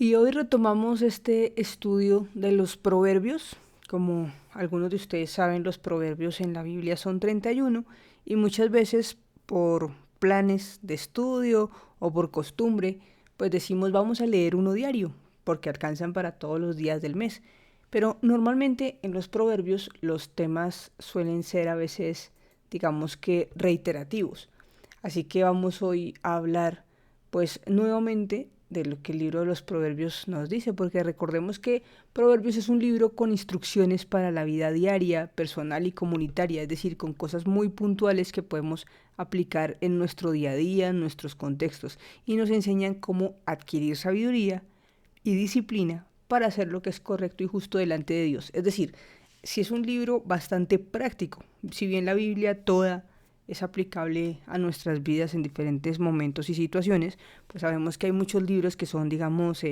Y hoy retomamos este estudio de los proverbios. Como algunos de ustedes saben, los proverbios en la Biblia son 31 y muchas veces por planes de estudio o por costumbre, pues decimos vamos a leer uno diario porque alcanzan para todos los días del mes. Pero normalmente en los proverbios los temas suelen ser a veces, digamos que reiterativos. Así que vamos hoy a hablar pues nuevamente de lo que el libro de los Proverbios nos dice, porque recordemos que Proverbios es un libro con instrucciones para la vida diaria, personal y comunitaria, es decir, con cosas muy puntuales que podemos aplicar en nuestro día a día, en nuestros contextos, y nos enseñan cómo adquirir sabiduría y disciplina para hacer lo que es correcto y justo delante de Dios. Es decir, si es un libro bastante práctico, si bien la Biblia toda es aplicable a nuestras vidas en diferentes momentos y situaciones, pues sabemos que hay muchos libros que son, digamos,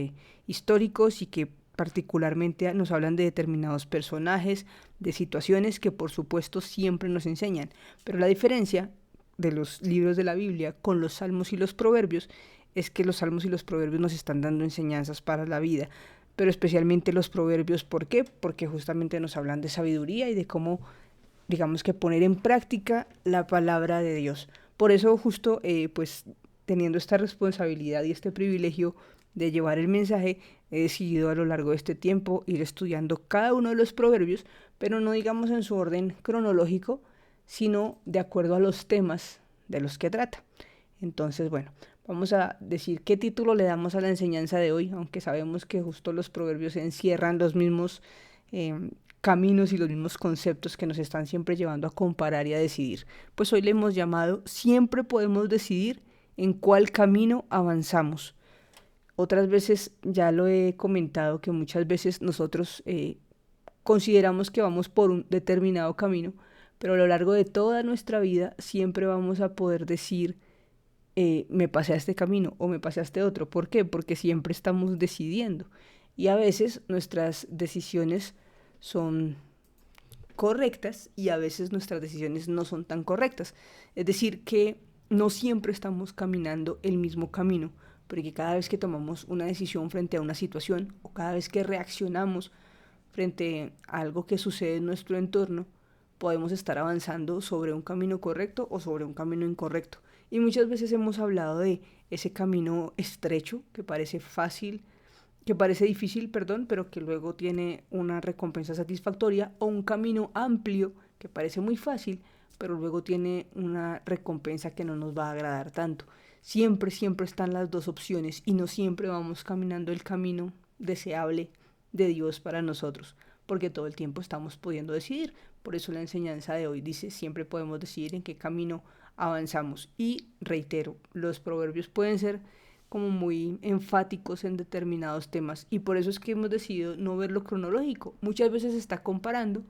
históricos y que particularmente nos hablan de determinados personajes, de situaciones que por supuesto siempre nos enseñan. Pero la diferencia de los libros de la Biblia con los salmos y los proverbios es que los salmos y los proverbios nos están dando enseñanzas para la vida, pero especialmente los proverbios, ¿por qué? Porque justamente nos hablan de sabiduría y de cómo, digamos que poner en práctica la palabra de Dios. Por eso justo, pues teniendo esta responsabilidad y este privilegio de llevar el mensaje, he decidido a lo largo de este tiempo ir estudiando cada uno de los proverbios, pero no digamos en su orden cronológico, sino de acuerdo a los temas de los que trata. Entonces, bueno, vamos a decir qué título le damos a la enseñanza de hoy, aunque sabemos que justo los proverbios encierran los mismos caminos y los mismos conceptos que nos están siempre llevando a comparar y a decidir. Pues hoy le hemos llamado siempre podemos decidir en cuál camino avanzamos. Otras veces ya lo he comentado que muchas veces nosotros consideramos que vamos por un determinado camino, pero a lo largo de toda nuestra vida siempre vamos a poder decir me pasé a este camino o me pasé a este otro. ¿Por qué? Porque siempre estamos decidiendo. Y a veces nuestras decisiones son correctas y a veces nuestras decisiones no son tan correctas. Es decir, que no siempre estamos caminando el mismo camino, porque cada vez que tomamos una decisión frente a una situación o cada vez que reaccionamos frente a algo que sucede en nuestro entorno, podemos estar avanzando sobre un camino correcto o sobre un camino incorrecto. Y muchas veces hemos hablado de ese camino estrecho que parece fácil, que parece difícil, perdón, pero que luego tiene una recompensa satisfactoria, o un camino amplio que parece muy fácil, pero luego tiene una recompensa que no nos va a agradar tanto. Siempre, siempre están las dos opciones y no siempre vamos caminando el camino deseable de Dios para nosotros, porque todo el tiempo estamos pudiendo decidir. Por eso la enseñanza de hoy dice, siempre podemos decidir en qué camino avanzamos. Y reitero, los proverbios pueden ser como muy enfáticos en determinados temas y por eso es que hemos decidido no verlo cronológico. Muchas veces se está comparando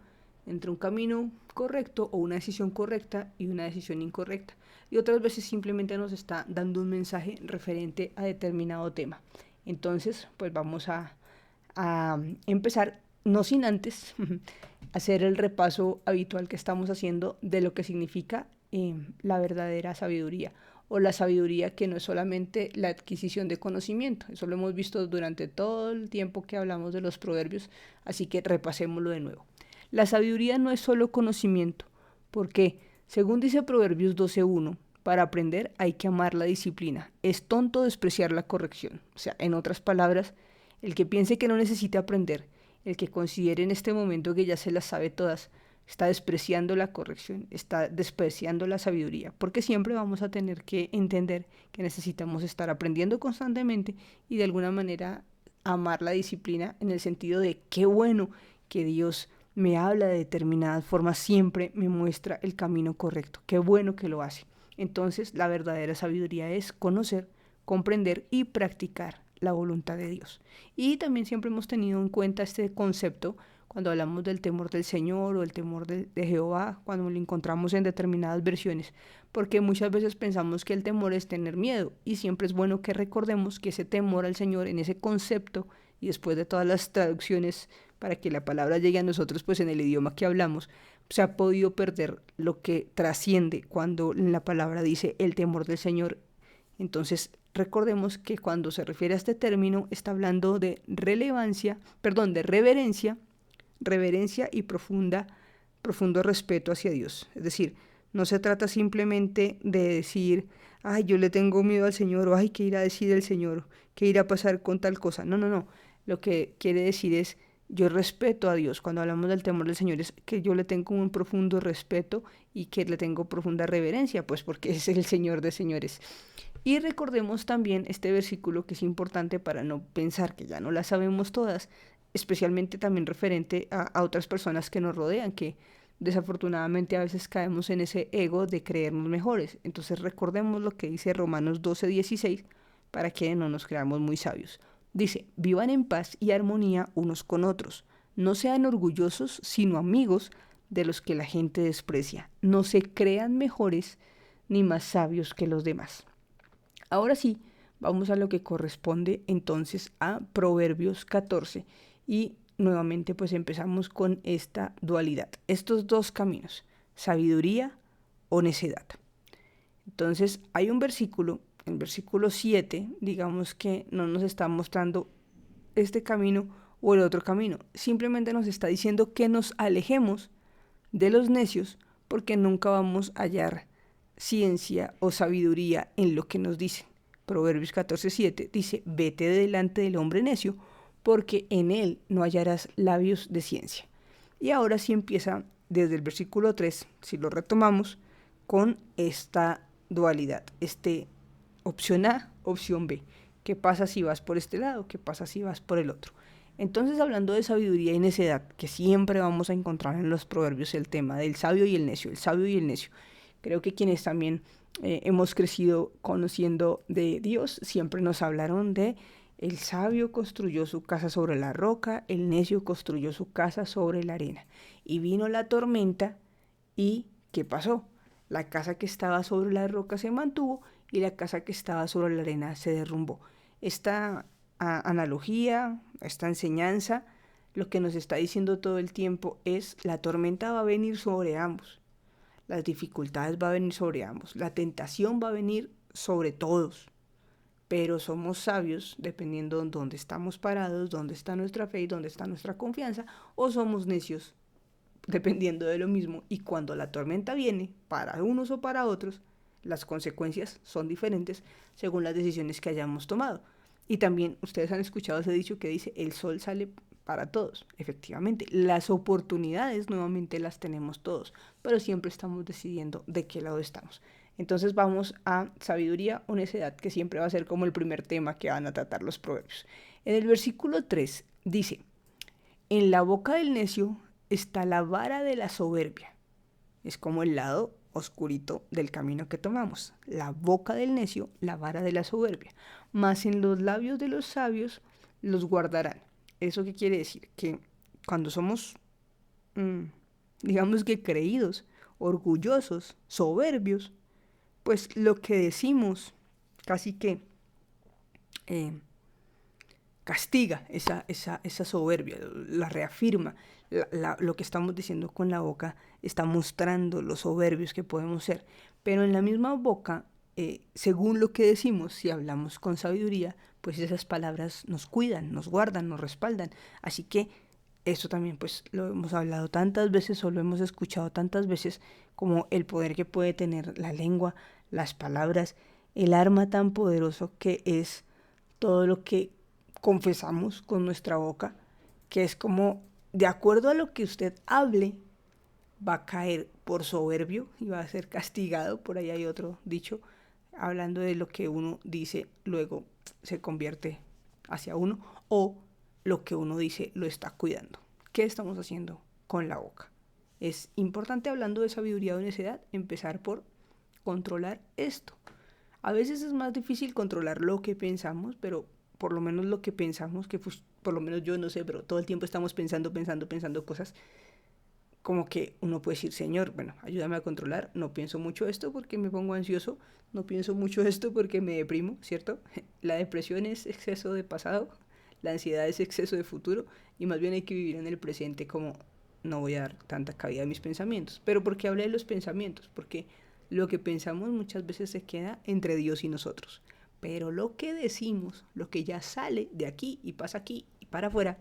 entre un camino correcto o una decisión correcta y una decisión incorrecta, y otras veces simplemente nos está dando un mensaje referente a determinado tema. Entonces, pues vamos a empezar, no sin antes hacer el repaso habitual que estamos haciendo de lo que significa la verdadera sabiduría, o la sabiduría que no es solamente la adquisición de conocimiento. Eso lo hemos visto durante todo el tiempo que hablamos de los proverbios, así que repasémoslo de nuevo. La sabiduría no es solo conocimiento, porque, según dice Proverbios 12:1, para aprender hay que amar la disciplina. Es tonto despreciar la corrección. O sea, en otras palabras, el que piense que no necesita aprender, el que considere en este momento que ya se las sabe todas, está despreciando la corrección, está despreciando la sabiduría, porque siempre vamos a tener que entender que necesitamos estar aprendiendo constantemente y de alguna manera amar la disciplina en el sentido de qué bueno que Dios me habla de determinadas formas, siempre me muestra el camino correcto, qué bueno que lo hace. Entonces la verdadera sabiduría es conocer, comprender y practicar la voluntad de Dios. Y también siempre hemos tenido en cuenta este concepto cuando hablamos del temor del Señor o el temor de Jehová, cuando lo encontramos en determinadas versiones, porque muchas veces pensamos que el temor es tener miedo, y siempre es bueno que recordemos que ese temor al Señor en ese concepto, y después de todas las traducciones para que la palabra llegue a nosotros pues en el idioma que hablamos, se ha podido perder lo que trasciende cuando la palabra dice el temor del Señor Entonces, recordemos que cuando se refiere a este término, está hablando de de reverencia y profundo respeto hacia Dios. Es decir, no se trata simplemente de decir, ay, yo le tengo miedo al Señor, o ay, ¿qué irá a decir el Señor? ¿Qué irá a pasar con tal cosa? No, no, no. Lo que quiere decir es, yo respeto a Dios. Cuando hablamos del temor del Señor es que yo le tengo un profundo respeto y que le tengo profunda reverencia, pues porque es el Señor de señores. Y recordemos también este versículo que es importante para no pensar que ya no la sabemos todas, especialmente también referente a otras personas que nos rodean, que desafortunadamente a veces caemos en ese ego de creernos mejores. Entonces recordemos lo que dice Romanos 12:16 para que no nos creamos muy sabios. Dice, vivan en paz y armonía unos con otros. No sean orgullosos, sino amigos de los que la gente desprecia. No se crean mejores ni más sabios que los demás. Ahora sí, vamos a lo que corresponde entonces a Proverbios 14 y nuevamente pues empezamos con esta dualidad, estos dos caminos, sabiduría o necedad. Entonces hay un versículo, el versículo 7, digamos que no nos está mostrando este camino o el otro camino, simplemente nos está diciendo que nos alejemos de los necios porque nunca vamos a hallar ciencia o sabiduría en lo que nos dicen. Proverbios 14:7 dice, vete de delante del hombre necio, porque en él no hallarás labios de ciencia. Y ahora sí empieza desde el versículo 3, si lo retomamos, con esta dualidad, opción A, opción B. ¿Qué pasa si vas por este lado? ¿Qué pasa si vas por el otro? Entonces, hablando de sabiduría y necedad, que siempre vamos a encontrar en los proverbios el tema del sabio y el necio, el sabio y el necio. Creo que quienes también hemos crecido conociendo de Dios, siempre nos hablaron de el sabio construyó su casa sobre la roca, el necio construyó su casa sobre la arena. Y vino la tormenta y ¿qué pasó? La casa que estaba sobre la roca se mantuvo y la casa que estaba sobre la arena se derrumbó. Esta analogía, esta enseñanza, lo que nos está diciendo todo el tiempo es la tormenta va a venir sobre ambos. Las dificultades van a venir sobre ambos. La tentación va a venir sobre todos. Pero somos sabios dependiendo de dónde estamos parados, dónde está nuestra fe y dónde está nuestra confianza, o somos necios dependiendo de lo mismo. Y cuando la tormenta viene, para unos o para otros, las consecuencias son diferentes según las decisiones que hayamos tomado. Y también ustedes han escuchado ese dicho que dice, el sol sale para todos. Efectivamente, las oportunidades nuevamente las tenemos todos, pero siempre estamos decidiendo de qué lado estamos. Entonces vamos a sabiduría o necedad, que siempre va a ser como el primer tema que van a tratar los proverbios. En el versículo 3 dice, en la boca del necio está la vara de la soberbia. Es como el lado oscurito del camino que tomamos. La boca del necio, la vara de la soberbia. Mas en los labios de los sabios los guardarán. ¿Eso qué quiere decir? Que cuando somos, digamos que creídos, orgullosos, soberbios, pues lo que decimos casi que castiga esa soberbia, la reafirma. Lo que estamos diciendo con la boca está mostrando los soberbios que podemos ser. Pero en la misma boca, según lo que decimos, si hablamos con sabiduría, pues esas palabras nos cuidan, nos guardan, nos respaldan. Así que eso también pues lo hemos hablado tantas veces o lo hemos escuchado tantas veces como el poder que puede tener la lengua, las palabras, el arma tan poderoso que es todo lo que confesamos con nuestra boca, que es como, de acuerdo a lo que usted hable, va a caer por soberbio y va a ser castigado. Por ahí hay otro dicho, hablando de lo que uno dice, luego se convierte hacia uno, o lo que uno dice lo está cuidando. ¿Qué estamos haciendo con la boca? Es importante, hablando de sabiduría o necedad, empezar por controlar esto. A veces es más difícil controlar lo que pensamos, pero por lo menos lo que pensamos, que pues, por lo menos yo no sé, pero todo el tiempo estamos pensando cosas, como que uno puede decir, Señor, bueno, ayúdame a controlar, no pienso mucho esto porque me pongo ansioso, no pienso mucho esto porque me deprimo, ¿cierto? La depresión es exceso de pasado, la ansiedad es exceso de futuro, y más bien hay que vivir en el presente como no voy a dar tanta cabida a mis pensamientos. Pero ¿por qué hablé de los pensamientos? Porque lo que pensamos muchas veces se queda entre Dios y nosotros. Pero lo que decimos, lo que ya sale de aquí y pasa aquí y para afuera,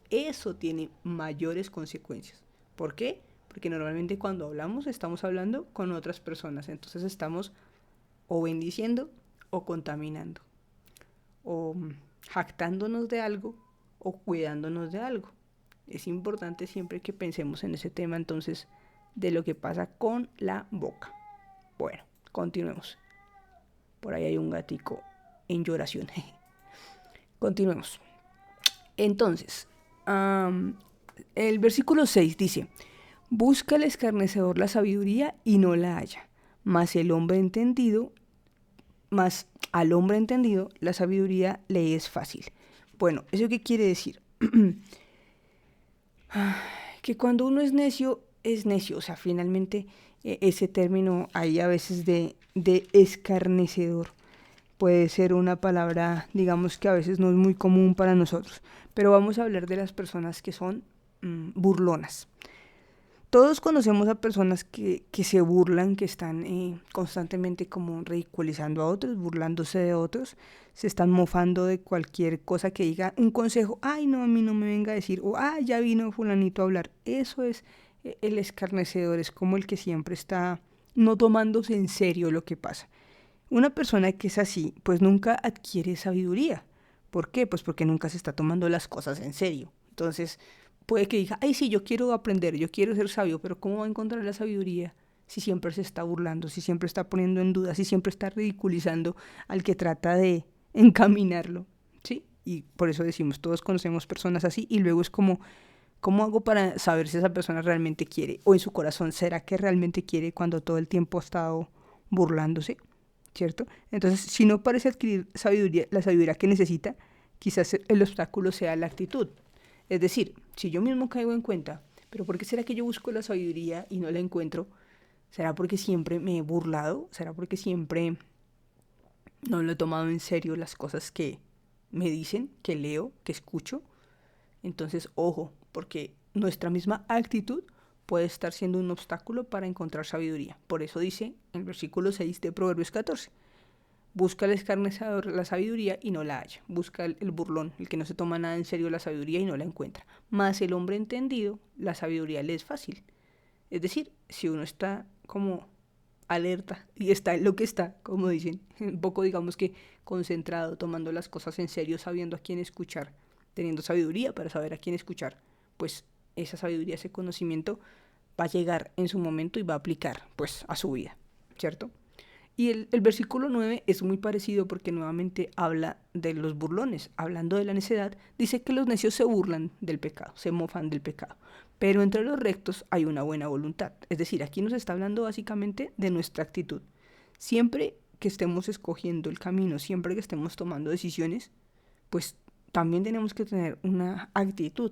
eso tiene mayores consecuencias. ¿Por qué? Porque normalmente cuando hablamos estamos hablando con otras personas, entonces estamos o bendiciendo o contaminando, o jactándonos de algo o cuidándonos de algo. Es importante siempre que pensemos en ese tema entonces de lo que pasa con la boca. Bueno, continuemos. Por ahí hay un gatico en lloración. Continuemos. Entonces, el versículo 6 dice: busca el escarnecedor la sabiduría y no la halla, mas al hombre entendido la sabiduría le es fácil. Bueno, ¿eso qué quiere decir? Que cuando uno es necio, o sea, finalmente ese término ahí a veces de escarnecedor puede ser una palabra, digamos que a veces no es muy común para nosotros, pero vamos a hablar de las personas que son burlonas. Todos conocemos a personas que se burlan, que están constantemente como ridiculizando a otros, burlándose de otros, se están mofando de cualquier cosa que diga un consejo. Ay, no, a mí no me venga a decir, o ya vino fulanito a hablar. Eso es el escarnecedor, es como el que siempre está no tomándose en serio lo que pasa. Una persona que es así, pues nunca adquiere sabiduría. ¿Por qué? Pues porque nunca se está tomando las cosas en serio. Entonces, puede que diga, ay, sí, yo quiero aprender, yo quiero ser sabio, pero ¿cómo va a encontrar la sabiduría si siempre se está burlando, si siempre está poniendo en duda, si siempre está ridiculizando al que trata de encaminarlo? ¿Sí? Y por eso decimos, todos conocemos personas así y luego es como, ¿cómo hago para saber si esa persona realmente quiere? O en su corazón, ¿será que realmente quiere cuando todo el tiempo ha estado burlándose? ¿Cierto? Entonces, si no parece adquirir sabiduría, la sabiduría que necesita, quizás el obstáculo sea la actitud. Es decir, si yo mismo caigo en cuenta, pero ¿por qué será que yo busco la sabiduría y no la encuentro? ¿Será porque siempre me he burlado? ¿Será porque siempre no lo he tomado en serio las cosas que me dicen, que leo, que escucho? Entonces, ojo, porque nuestra misma actitud puede estar siendo un obstáculo para encontrar sabiduría. Por eso dice en el versículo 6 de Proverbios 14, busca el escarnecedor la sabiduría y no la halla. Busca el burlón, el que no se toma nada en serio la sabiduría y no la encuentra. Mas el hombre entendido, la sabiduría le es fácil. Es decir, si uno está como alerta y está en lo que está, como dicen, un poco digamos que concentrado, tomando las cosas en serio, sabiendo a quién escuchar, teniendo sabiduría para saber a quién escuchar, pues esa sabiduría, ese conocimiento va a llegar en su momento y va a aplicar pues a su vida, ¿cierto? Y el versículo 9 es muy parecido porque nuevamente habla de los burlones. Hablando de la necedad, dice que los necios se burlan del pecado, se mofan del pecado. Pero entre los rectos hay una buena voluntad. Es decir, aquí nos está hablando básicamente de nuestra actitud. Siempre que estemos escogiendo el camino, siempre que estemos tomando decisiones, pues también tenemos que tener una actitud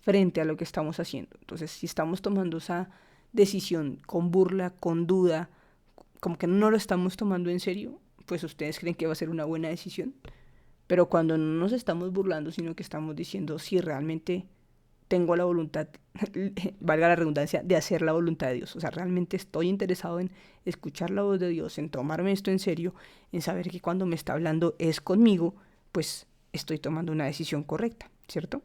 frente a lo que estamos haciendo. Entonces, si estamos tomando esa decisión con burla, con duda, como que no lo estamos tomando en serio, pues ustedes creen que va a ser una buena decisión. Pero cuando no nos estamos burlando, sino que estamos diciendo si realmente tengo la voluntad, valga la redundancia, de hacer la voluntad de Dios. O sea, realmente estoy interesado en escuchar la voz de Dios, en tomarme esto en serio, en saber que cuando me está hablando es conmigo, pues estoy tomando una decisión correcta, ¿cierto?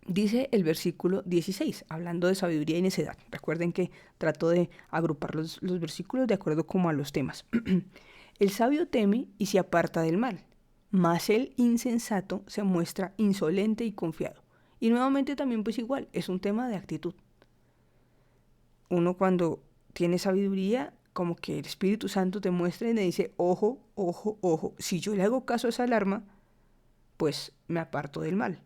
Dice el versículo 16, hablando de sabiduría y necedad. Recuerden que trato de agrupar los versículos de acuerdo como a los temas. El sabio teme y se aparta del mal, mas el insensato se muestra insolente y confiado. Y nuevamente también pues igual, es un tema de actitud. Uno cuando tiene sabiduría, como que el Espíritu Santo te muestra y le dice, ojo, ojo, ojo, si yo le hago caso a esa alarma, pues me aparto del mal.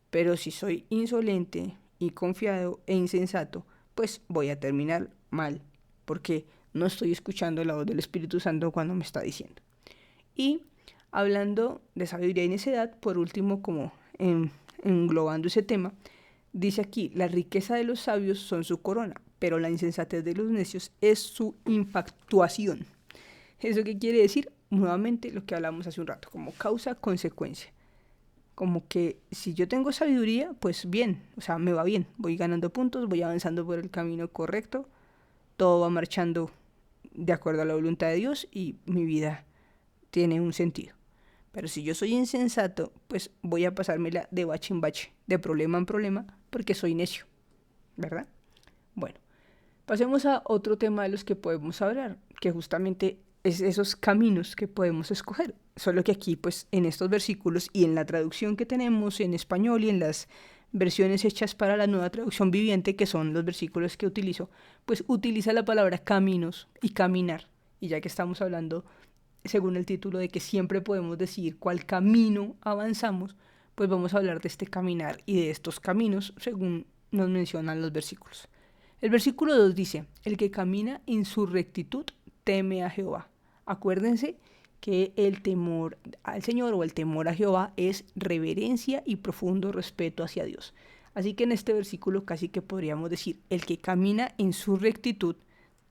Pero si soy insolente y confiado e insensato, pues voy a terminar mal, porque no estoy escuchando la voz del Espíritu Santo cuando me está diciendo. Y hablando de sabiduría y necedad, por último, como englobando ese tema, dice aquí, la riqueza de los sabios son su corona, pero la insensatez de los necios es su infatuación. ¿Eso qué quiere decir? Nuevamente lo que hablamos hace un rato, como causa-consecuencia. Como que si yo tengo sabiduría, pues bien, o sea, me va bien, voy ganando puntos, voy avanzando por el camino correcto, todo va marchando de acuerdo a la voluntad de Dios y mi vida tiene un sentido. Pero si yo soy insensato, pues voy a pasármela de bache en bache, de problema en problema, porque soy necio, ¿verdad? Bueno, pasemos a otro tema de los que podemos hablar, que justamente es esos caminos que podemos escoger. Solo que aquí, pues, en estos versículos y en la traducción que tenemos en español y en las versiones hechas para la nueva traducción viviente, que son los versículos que utilizo, pues utiliza la palabra caminos y caminar. Y ya que estamos hablando, según el título, de que siempre podemos decidir cuál camino avanzamos, pues vamos a hablar de este caminar y de estos caminos según nos mencionan los versículos. El versículo 2 dice, el que camina en su rectitud teme a Jehová. Acuérdense que el temor al Señor o el temor a Jehová es reverencia y profundo respeto hacia Dios. Así que en este versículo casi que podríamos decir, el que camina en su rectitud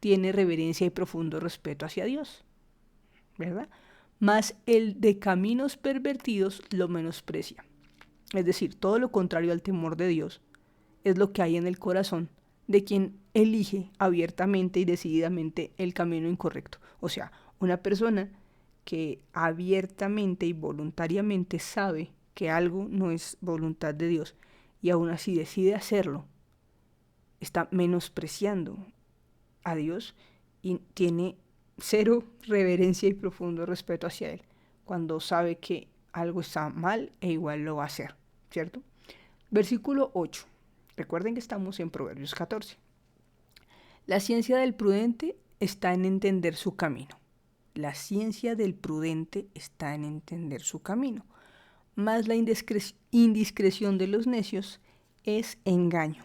tiene reverencia y profundo respeto hacia Dios, ¿verdad? Mas el de caminos pervertidos lo menosprecia. Es decir, todo lo contrario al temor de Dios es lo que hay en el corazón de quien elige abiertamente y decididamente el camino incorrecto. O sea, una persona que abiertamente y voluntariamente sabe que algo no es voluntad de Dios y aún así decide hacerlo, está menospreciando a Dios y tiene cero reverencia y profundo respeto hacia Él cuando sabe que algo está mal e igual lo va a hacer, ¿cierto? Versículo 8. Recuerden que estamos en Proverbios 14. La ciencia del prudente está en entender su camino. La ciencia del prudente está en entender su camino. Mas la indiscreción de los necios es engaño.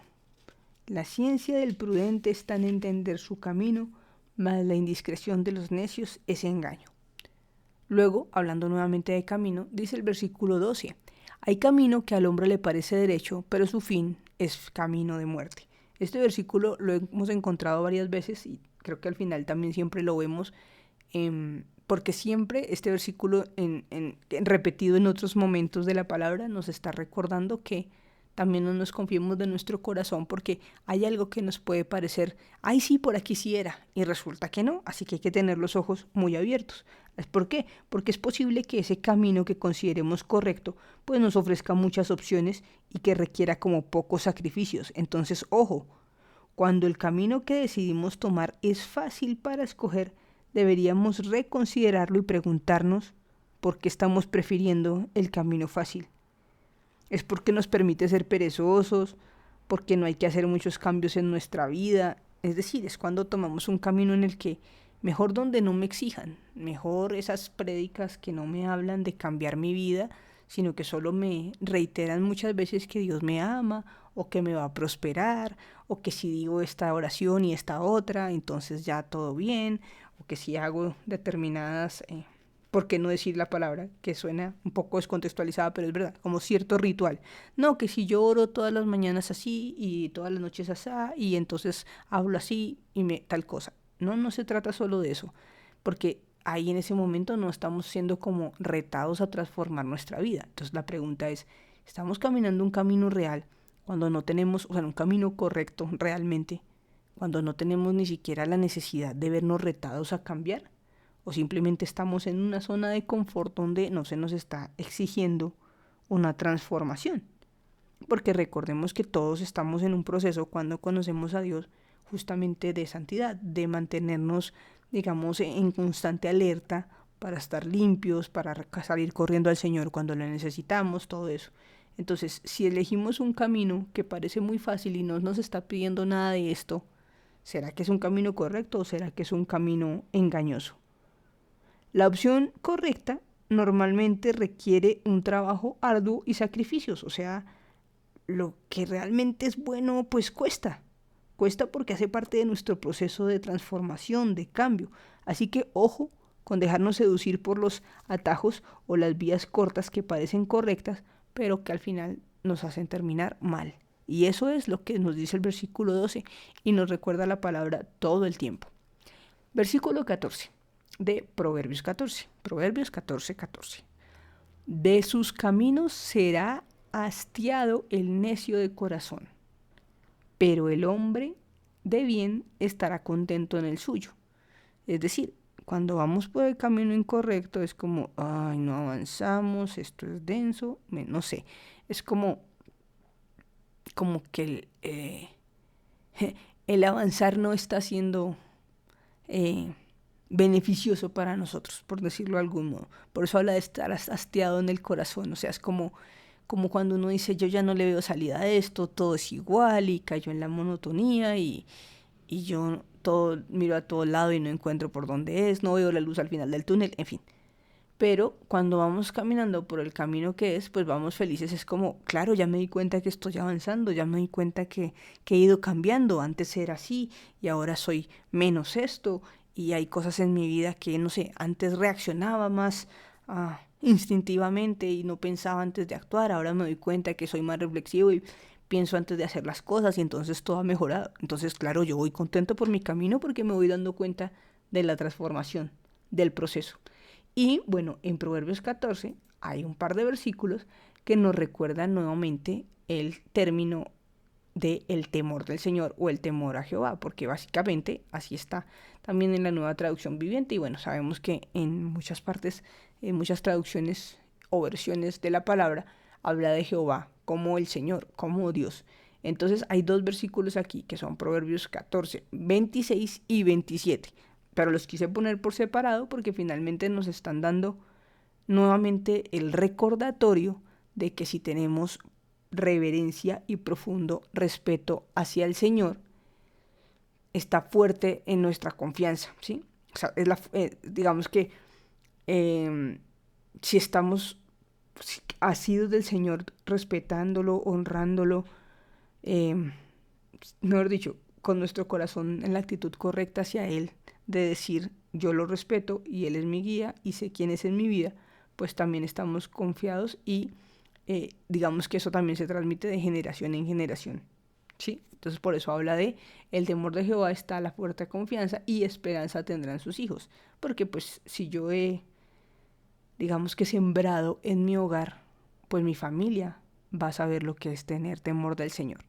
La ciencia del prudente está en entender su camino, mas la indiscreción de los necios es engaño. Luego, hablando nuevamente de camino, dice el versículo 12, hay camino que al hombre le parece derecho, pero su fin es camino de muerte. Este versículo lo hemos encontrado varias veces y creo que al final también siempre lo vemos, porque siempre este versículo repetido en otros momentos de la palabra nos está recordando que también no nos confiemos de nuestro corazón porque hay algo que nos puede parecer, ay sí, por aquí sí era, y resulta que no, así que hay que tener los ojos muy abiertos. ¿Por qué? Porque es posible que ese camino que consideremos correcto pues nos ofrezca muchas opciones y que requiera como pocos sacrificios. Entonces, ojo, cuando el camino que decidimos tomar es fácil para escoger, deberíamos reconsiderarlo y preguntarnos por qué estamos prefiriendo el camino fácil. ¿Es porque nos permite ser perezosos? ¿Porque no hay que hacer muchos cambios en nuestra vida? Es decir, es cuando tomamos un camino en el que mejor donde no me exijan, mejor esas prédicas que no me hablan de cambiar mi vida, sino que solo me reiteran muchas veces que Dios me ama o que me va a prosperar o que si digo esta oración y esta otra, entonces ya todo bien, o que si hago determinadas ¿por qué no decir la palabra? Que suena un poco descontextualizada, pero es verdad, como cierto ritual. No, que si yo oro todas las mañanas así y todas las noches así y entonces hablo así y tal cosa. No, no se trata solo de eso, porque ahí en ese momento no estamos siendo como retados a transformar nuestra vida. Entonces la pregunta es, ¿estamos caminando un camino real cuando no tenemos, o sea, un camino correcto realmente, cuando no tenemos ni siquiera la necesidad de vernos retados a cambiar? ¿O simplemente estamos en una zona de confort donde no se nos está exigiendo una transformación? Porque recordemos que todos estamos en un proceso cuando conocemos a Dios justamente de santidad, de mantenernos, digamos, en constante alerta para estar limpios, para salir corriendo al Señor cuando lo necesitamos, todo eso. Entonces, si elegimos un camino que parece muy fácil y no nos está pidiendo nada de esto, ¿será que es un camino correcto o será que es un camino engañoso? La opción correcta normalmente requiere un trabajo arduo y sacrificios, o sea, lo que realmente es bueno pues cuesta. Cuesta porque hace parte de nuestro proceso de transformación, de cambio. Así que ojo con dejarnos seducir por los atajos o las vías cortas que parecen correctas, pero que al final nos hacen terminar mal. Y eso es lo que nos dice el versículo 12 y nos recuerda la palabra todo el tiempo. Versículo 14 de Proverbios 14. Proverbios 14, 14. De sus caminos será hastiado el necio de corazón, pero el hombre de bien estará contento en el suyo. Es decir, cuando vamos por el camino incorrecto es como, ay, no avanzamos, esto es denso, no sé, es como que el avanzar no está siendo eh, beneficioso para nosotros, por decirlo de algún modo. Por eso habla de estar hastiado en el corazón, o sea, es como cuando uno dice, yo ya no le veo salida a esto, todo es igual y cayó en la monotonía y yo todo miro a todo lado y no encuentro por dónde es, no veo la luz al final del túnel, en fin. Pero cuando vamos caminando por el camino que es, pues vamos felices. Es como, claro, ya me di cuenta que estoy avanzando, ya me di cuenta que he ido cambiando. Antes era así y ahora soy menos esto. Y hay cosas en mi vida que, no sé, antes reaccionaba más instintivamente y no pensaba antes de actuar. Ahora me doy cuenta que soy más reflexivo y pienso antes de hacer las cosas y entonces todo ha mejorado. Entonces, claro, yo voy contento por mi camino porque me voy dando cuenta de la transformación, del proceso. Y bueno, en Proverbios 14 hay un par de versículos que nos recuerdan nuevamente el término de el temor del Señor o el temor a Jehová, porque básicamente así está también en la Nueva Traducción Viviente. Y bueno, sabemos que en muchas partes, en muchas traducciones o versiones de la palabra, habla de Jehová como el Señor, como Dios. Entonces hay dos versículos aquí que son Proverbios 14, 26 y 27, pero los quise poner por separado porque finalmente nos están dando nuevamente el recordatorio de que si tenemos reverencia y profundo respeto hacia el Señor, está fuerte en nuestra confianza, ¿sí? O sea, digamos que eh, si estamos asidos del Señor, respetándolo, honrándolo, eh, mejor dicho, con nuestro corazón en la actitud correcta hacia Él, de decir, yo lo respeto y Él es mi guía y sé quién es en mi vida, pues también estamos confiados y digamos que eso también se transmite de generación en generación. ¿Sí? Entonces por eso habla de el temor de Jehová está a la fuerte confianza y esperanza tendrán sus hijos. Porque pues si yo he, digamos que sembrado en mi hogar, pues mi familia va a saber lo que es tener temor del Señor.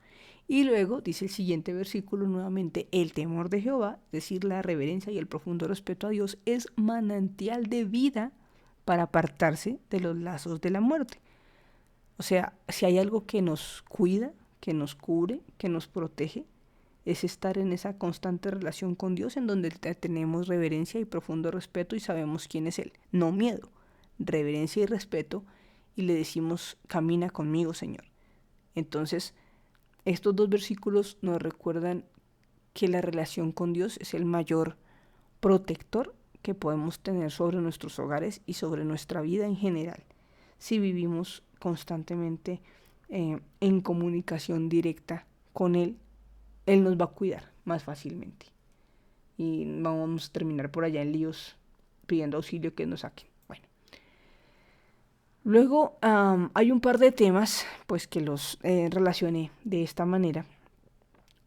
Y luego dice el siguiente versículo nuevamente, el temor de Jehová, es decir, la reverencia y el profundo respeto a Dios, es manantial de vida para apartarse de los lazos de la muerte. O sea, si hay algo que nos cuida, que nos cubre, que nos protege, es estar en esa constante relación con Dios en donde tenemos reverencia y profundo respeto y sabemos quién es Él. No miedo, reverencia y respeto y le decimos, camina conmigo, Señor. Entonces, estos dos versículos nos recuerdan que la relación con Dios es el mayor protector que podemos tener sobre nuestros hogares y sobre nuestra vida en general. Si vivimos constantemente en comunicación directa con Él, Él nos va a cuidar más fácilmente. Y vamos a terminar por allá en líos pidiendo auxilio que nos saquen. Bueno. Luego hay un par de temas pues que los relacioné de esta manera.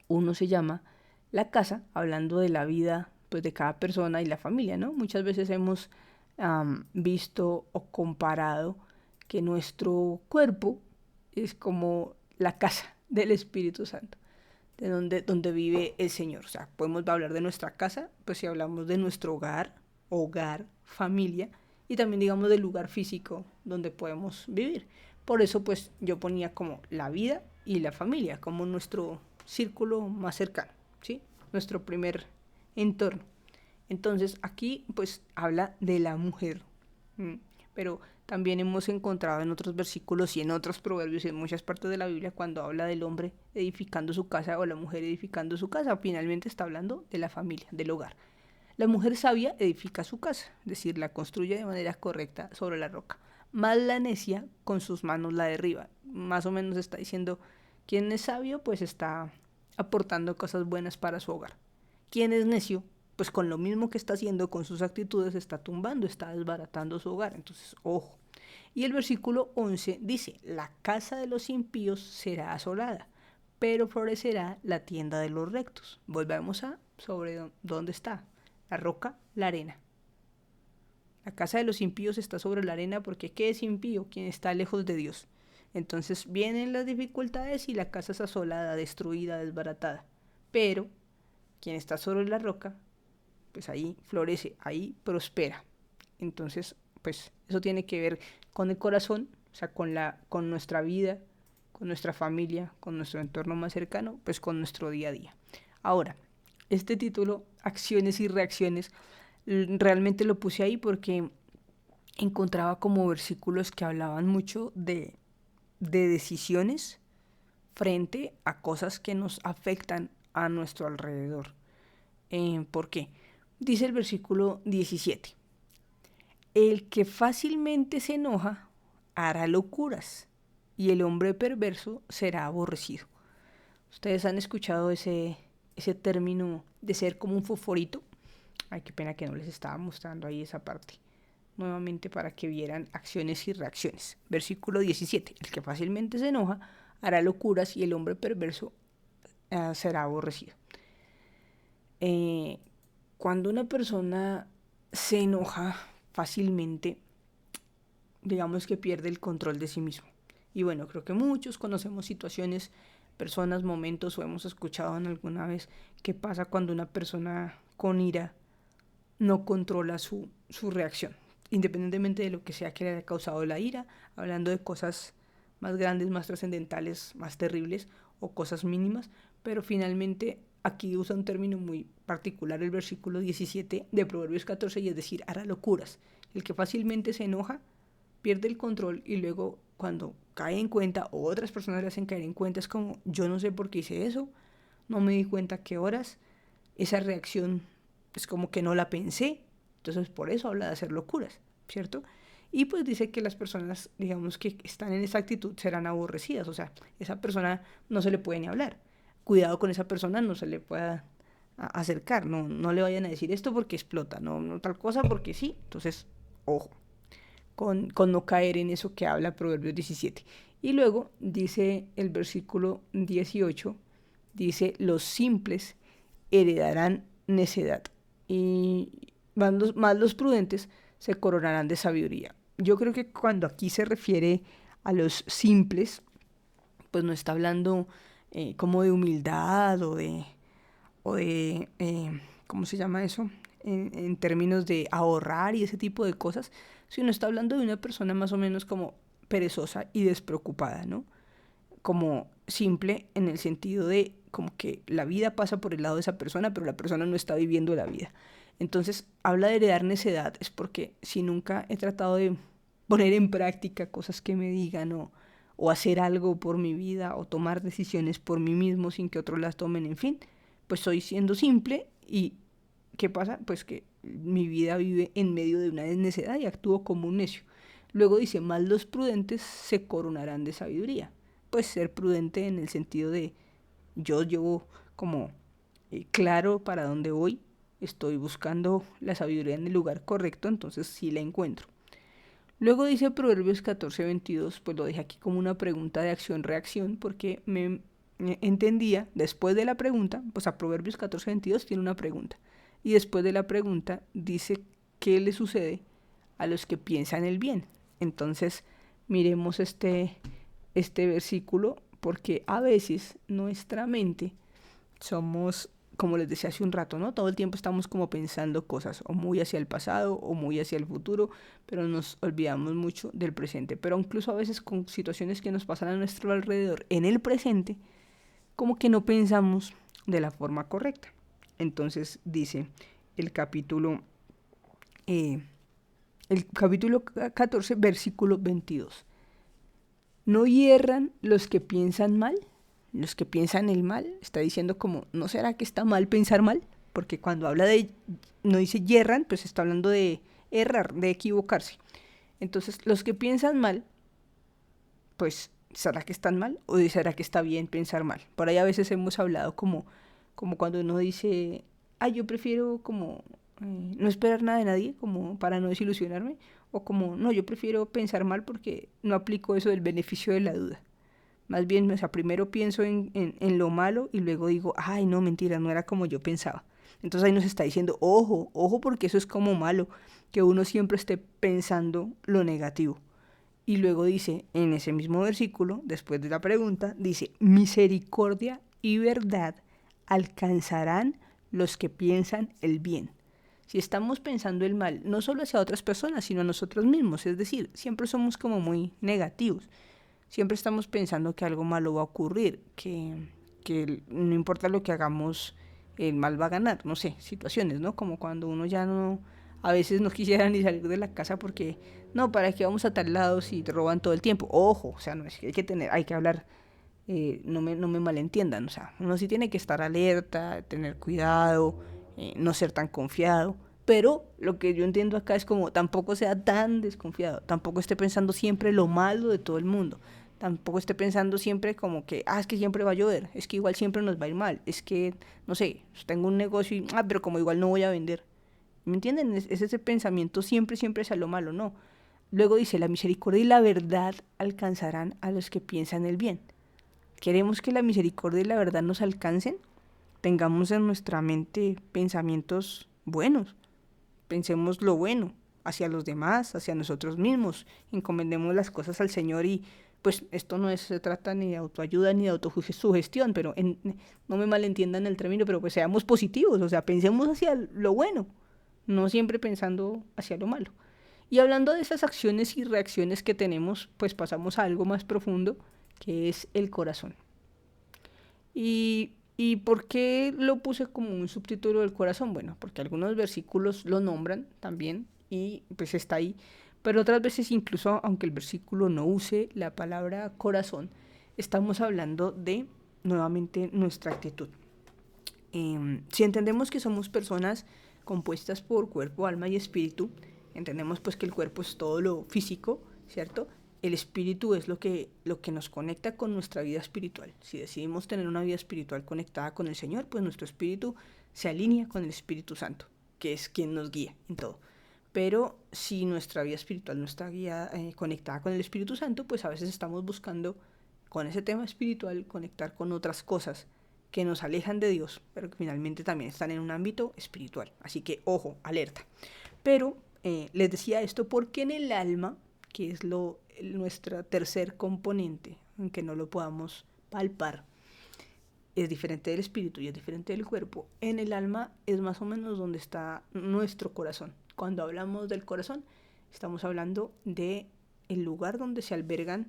Uno se llama la casa, hablando de la vida pues de cada persona y la familia, ¿no? Muchas veces hemos visto o comparado que nuestro cuerpo es como la casa del Espíritu Santo, de donde vive el Señor. O sea, podemos hablar de nuestra casa, pues si hablamos de nuestro hogar, familia, y también digamos del lugar físico donde podemos vivir. Por eso pues yo ponía como la vida y la familia, como nuestro círculo más cercano, ¿sí? Nuestro primer entorno. Entonces aquí pues habla de la mujer, pero también hemos encontrado en otros versículos y en otros proverbios y en muchas partes de la Biblia cuando habla del hombre edificando su casa o la mujer edificando su casa, finalmente está hablando de la familia, del hogar. La mujer sabia edifica su casa, es decir, la construye de manera correcta sobre la roca. Más la necia con sus manos la derriba. Más o menos está diciendo, quien es sabio pues está aportando cosas buenas para su hogar. Quien es necio pues con lo mismo que está haciendo con sus actitudes está tumbando, está desbaratando su hogar. Entonces, ojo. Y el versículo 11 dice, la casa de los impíos será asolada, pero florecerá la tienda de los rectos. Volvemos a sobre dónde está. La roca, la arena. La casa de los impíos está sobre la arena porque ¿qué es impío? Quien está lejos de Dios. Entonces vienen las dificultades y la casa es asolada, destruida, desbaratada. Pero quien está sobre la roca pues ahí florece, ahí prospera. Entonces, pues eso tiene que ver con el corazón, o sea, con nuestra vida, con nuestra familia, con nuestro entorno más cercano, pues con nuestro día a día. Ahora, este título, Acciones y Reacciones, realmente lo puse ahí porque encontraba como versículos que hablaban mucho de decisiones frente a cosas que nos afectan a nuestro alrededor. ¿Por qué? Dice el versículo 17. El que fácilmente se enoja hará locuras y el hombre perverso será aborrecido. ¿Ustedes han escuchado ese término de ser como un fosforito? Ay, qué pena que no les estaba mostrando ahí esa parte. Nuevamente para que vieran acciones y reacciones. Versículo 17. El que fácilmente se enoja hará locuras y el hombre perverso será aborrecido. Cuando una persona se enoja fácilmente, digamos que pierde el control de sí mismo. Y bueno, creo que muchos conocemos situaciones, personas, momentos o hemos escuchado en alguna vez qué pasa cuando una persona con ira no controla su reacción, independientemente de lo que sea que le haya causado la ira, hablando de cosas más grandes, más trascendentales, más terribles o cosas mínimas, pero finalmente aquí usa un término muy particular el versículo 17 de Proverbios 14 y es decir, hará locuras. El que fácilmente se enoja pierde el control y luego cuando cae en cuenta o otras personas le hacen caer en cuenta es como yo no sé por qué hice eso, no me di cuenta qué horas, esa reacción es como que no la pensé, entonces por eso habla de hacer locuras, ¿cierto? Y pues dice que las personas, digamos que están en esa actitud serán aborrecidas, o sea, esa persona no se le puede ni hablar, cuidado con esa persona, no se le pueda acercar, no le vayan a decir esto porque explota, no tal cosa porque sí, entonces ojo. Con no caer en eso que habla Proverbios 17. Y luego dice el versículo 18, dice, los simples heredarán necedad y más los prudentes se coronarán de sabiduría. Yo creo que cuando aquí se refiere a los simples, pues no está hablando como de humildad ¿cómo se llama eso? En términos de ahorrar y ese tipo de cosas, sino está hablando de una persona más o menos como perezosa y despreocupada, ¿no? Como simple en el sentido de como que la vida pasa por el lado de esa persona, pero la persona no está viviendo la vida. Entonces, habla de heredar necedad, es porque si nunca he tratado de poner en práctica cosas que me digan o hacer algo por mi vida o tomar decisiones por mí mismo sin que otros las tomen, en fin, pues soy siendo simple y ¿qué pasa? Pues que mi vida vive en medio de una necedad y actúo como un necio. Luego dice, más los prudentes se coronarán de sabiduría. Pues ser prudente en el sentido de yo llevo como claro para dónde voy, estoy buscando la sabiduría en el lugar correcto, entonces sí la encuentro. Luego dice Proverbios 14:22, pues lo dejé aquí como una pregunta de acción-reacción porque me entendía, después de la pregunta, pues a Proverbios 14:22 tiene una pregunta. Y después de la pregunta dice qué le sucede a los que piensan el bien. Entonces, miremos este versículo porque a veces nuestra mente somos, como les decía hace un rato, ¿no? Todo el tiempo estamos como pensando cosas o muy hacia el pasado o muy hacia el futuro, pero nos olvidamos mucho del presente. Pero incluso a veces con situaciones que nos pasan a nuestro alrededor en el presente, como que no pensamos de la forma correcta. Entonces dice el capítulo 14, versículo 22. ¿No hierran los que piensan mal? Los que piensan el mal, está diciendo como, ¿no será que está mal pensar mal? Porque cuando habla de, no dice hierran, pues está hablando de errar, de equivocarse. Entonces, los que piensan mal, pues, ¿será que están mal? ¿O será que está bien pensar mal? Por ahí a veces hemos hablado como cuando uno dice, yo prefiero como no esperar nada de nadie, como para no desilusionarme, o como, no, yo prefiero pensar mal porque no aplico eso del beneficio de la duda. Más bien, o sea, primero pienso en lo malo y luego digo, ay, no, mentira, no era como yo pensaba. Entonces ahí nos está diciendo, ojo, porque eso es como malo, que uno siempre esté pensando lo negativo. Y luego dice, en ese mismo versículo, después de la pregunta, dice, misericordia y verdad alcanzarán los que piensan el bien. Si estamos pensando el mal, no solo hacia otras personas, sino a nosotros mismos, es decir, siempre somos como muy negativos, siempre estamos pensando que algo malo va a ocurrir, que no importa lo que hagamos, el mal va a ganar, no sé, situaciones, ¿no? Como cuando uno ya no, a veces no quisiera ni salir de la casa porque, no, ¿para qué vamos a tal lado si te roban todo el tiempo? Ojo, o sea, no es que hay que hablar, no me malentiendan, o sea, uno sí tiene que estar alerta, tener cuidado, no ser tan confiado, pero lo que yo entiendo acá es como tampoco sea tan desconfiado, tampoco esté pensando siempre lo malo de todo el mundo, tampoco esté pensando siempre como que, es que siempre va a llover, es que igual siempre nos va a ir mal, es que, no sé, tengo un negocio y, pero como igual no voy a vender. ¿Me entienden? Es ese pensamiento siempre, siempre hacia lo malo, no. Luego dice, la misericordia y la verdad alcanzarán a los que piensan el bien. ¿Queremos que la misericordia y la verdad nos alcancen? Tengamos en nuestra mente pensamientos buenos. Pensemos lo bueno hacia los demás, hacia nosotros mismos. Encomendemos las cosas al Señor y pues esto no se trata ni de autoayuda ni de autosugestión, pero no me malentiendan el término, pero pues seamos positivos, o sea, pensemos hacia lo bueno, no siempre pensando hacia lo malo. Y hablando de esas acciones y reacciones que tenemos, pues pasamos a algo más profundo, que es el corazón. ¿Y por qué lo puse como un subtítulo del corazón? Bueno, porque algunos versículos lo nombran también y pues está ahí. Pero otras veces incluso aunque el versículo no use la palabra corazón, estamos hablando de nuevamente nuestra actitud. Si entendemos que somos personas compuestas por cuerpo, alma y espíritu, entendemos pues que el cuerpo es todo lo físico, ¿cierto? El espíritu es lo que nos conecta con nuestra vida espiritual. Si decidimos tener una vida espiritual conectada con el Señor, pues nuestro espíritu se alinea con el Espíritu Santo, que es quien nos guía en todo. Pero si nuestra vida espiritual no está conectada con el Espíritu Santo, pues a veces estamos buscando con ese tema espiritual conectar con otras cosas que nos alejan de Dios, pero que finalmente también están en un ámbito espiritual. Así que ojo, alerta. Pero les decía esto porque en el alma, que es nuestro tercer componente, aunque no lo podamos palpar, es diferente del espíritu y es diferente del cuerpo, en el alma es más o menos donde está nuestro corazón. Cuando hablamos del corazón, estamos hablando de el lugar donde se albergan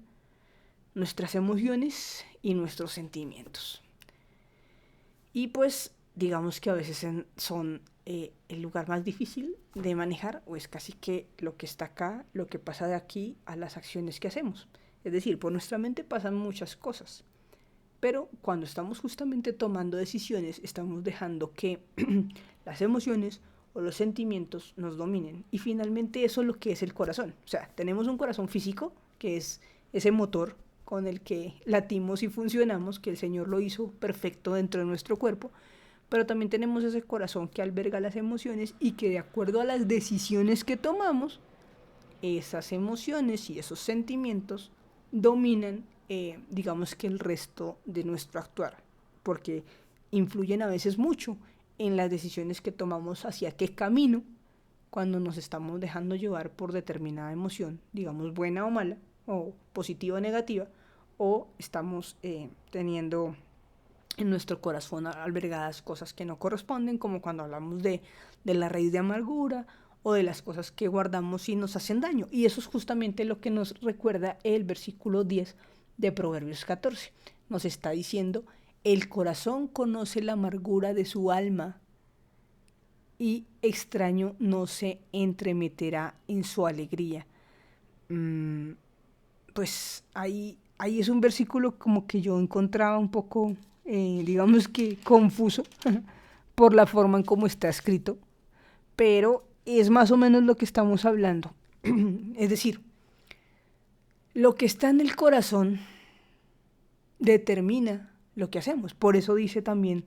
nuestras emociones y nuestros sentimientos. Y pues digamos que a veces son el lugar más difícil de manejar, o es casi que lo que está acá, lo que pasa de aquí a las acciones que hacemos. Es decir, por nuestra mente pasan muchas cosas, pero cuando estamos justamente tomando decisiones, estamos dejando que las emociones o los sentimientos nos dominen. Y finalmente eso es lo que es el corazón. O sea, tenemos un corazón físico, que es ese motor con el que latimos y funcionamos, que el Señor lo hizo perfecto dentro de nuestro cuerpo, pero también tenemos ese corazón que alberga las emociones y que de acuerdo a las decisiones que tomamos, esas emociones y esos sentimientos dominan, digamos que el resto de nuestro actuar, porque influyen a veces mucho en las decisiones que tomamos hacia qué camino cuando nos estamos dejando llevar por determinada emoción, digamos buena o mala, o positiva o negativa, o estamos teniendo en nuestro corazón albergadas cosas que no corresponden, como cuando hablamos de la raíz de amargura o de las cosas que guardamos y nos hacen daño. Y eso es justamente lo que nos recuerda el versículo 10 de Proverbios 14. Nos está diciendo, el corazón conoce la amargura de su alma y extraño no se entremeterá en su alegría. Pues ahí es un versículo como que yo encontraba un poco, digamos que confuso por la forma en cómo está escrito, pero es más o menos lo que estamos hablando. Es decir, lo que está en el corazón determina lo que hacemos. Por eso dice también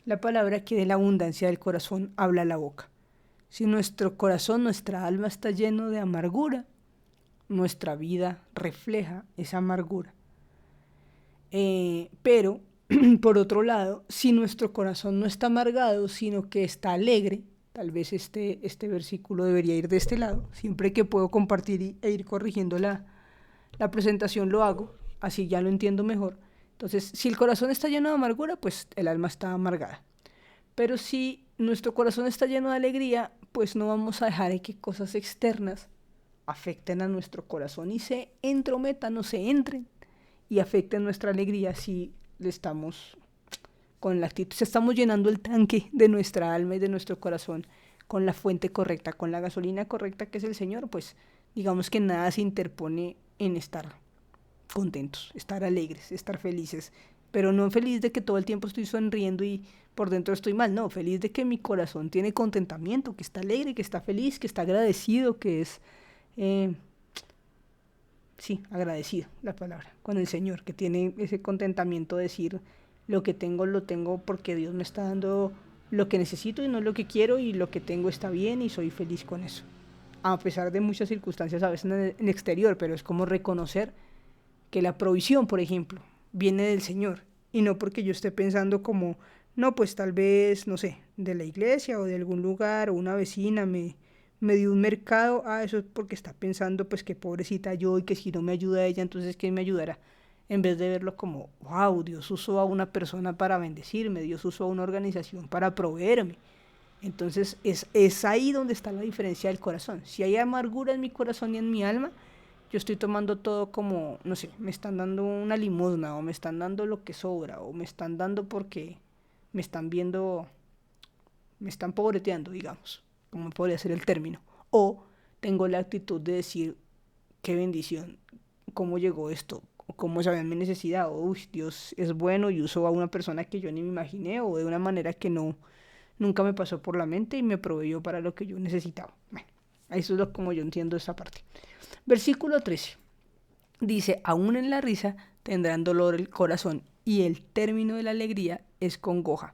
la palabra que de la abundancia del corazón habla la boca. Si nuestro corazón, nuestra alma está lleno de amargura, nuestra vida refleja esa amargura. Pero, por otro lado, si nuestro corazón no está amargado, sino que está alegre, tal vez este versículo debería ir de este lado. Siempre que puedo compartir e ir corrigiendo la presentación lo hago, así ya lo entiendo mejor. Entonces, si el corazón está lleno de amargura, pues el alma está amargada. Pero si nuestro corazón está lleno de alegría, pues no vamos a dejar que cosas externas afecten a nuestro corazón y se entrometan o se entren y afecten nuestra alegría si le estamos con la actitud, si estamos llenando el tanque de nuestra alma y de nuestro corazón con la fuente correcta, con la gasolina correcta que es el Señor, pues digamos que nada se interpone en estar contentos, estar alegres, estar felices, pero no feliz de que todo el tiempo estoy sonriendo y por dentro estoy mal, no, feliz de que mi corazón tiene contentamiento, que está alegre, que está feliz, que está agradecido, que es, eh, sí, agradecido la palabra, con el Señor, que tiene ese contentamiento de decir, lo que tengo lo tengo porque Dios me está dando lo que necesito y no lo que quiero y lo que tengo está bien y soy feliz con eso. A pesar de muchas circunstancias a veces en el exterior, pero es como reconocer que la provisión, por ejemplo, viene del Señor y no porque yo esté pensando como, no, pues tal vez, no sé, de la iglesia o de algún lugar o una vecina me dio un mercado, eso es porque está pensando pues que pobrecita yo y que si no me ayuda ella, entonces ¿quién me ayudará? En vez de verlo como, wow, Dios usó a una persona para bendecirme, Dios usó a una organización para proveerme. Entonces es ahí donde está la diferencia del corazón. Si hay amargura en mi corazón y en mi alma, yo estoy tomando todo como, no sé, me están dando una limosna o me están dando lo que sobra o me están dando porque me están viendo, me están pobreteando, digamos, como podría ser el término. O tengo la actitud de decir, qué bendición, cómo llegó esto, cómo sabía mi necesidad, o uy, Dios es bueno y usó a una persona que yo ni me imaginé o de una manera que no, nunca me pasó por la mente y me proveyó para lo que yo necesitaba. Bueno, eso es lo, como yo entiendo esta parte. Versículo 13. Dice, aún en la risa tendrán dolor el corazón y el término de la alegría es congoja.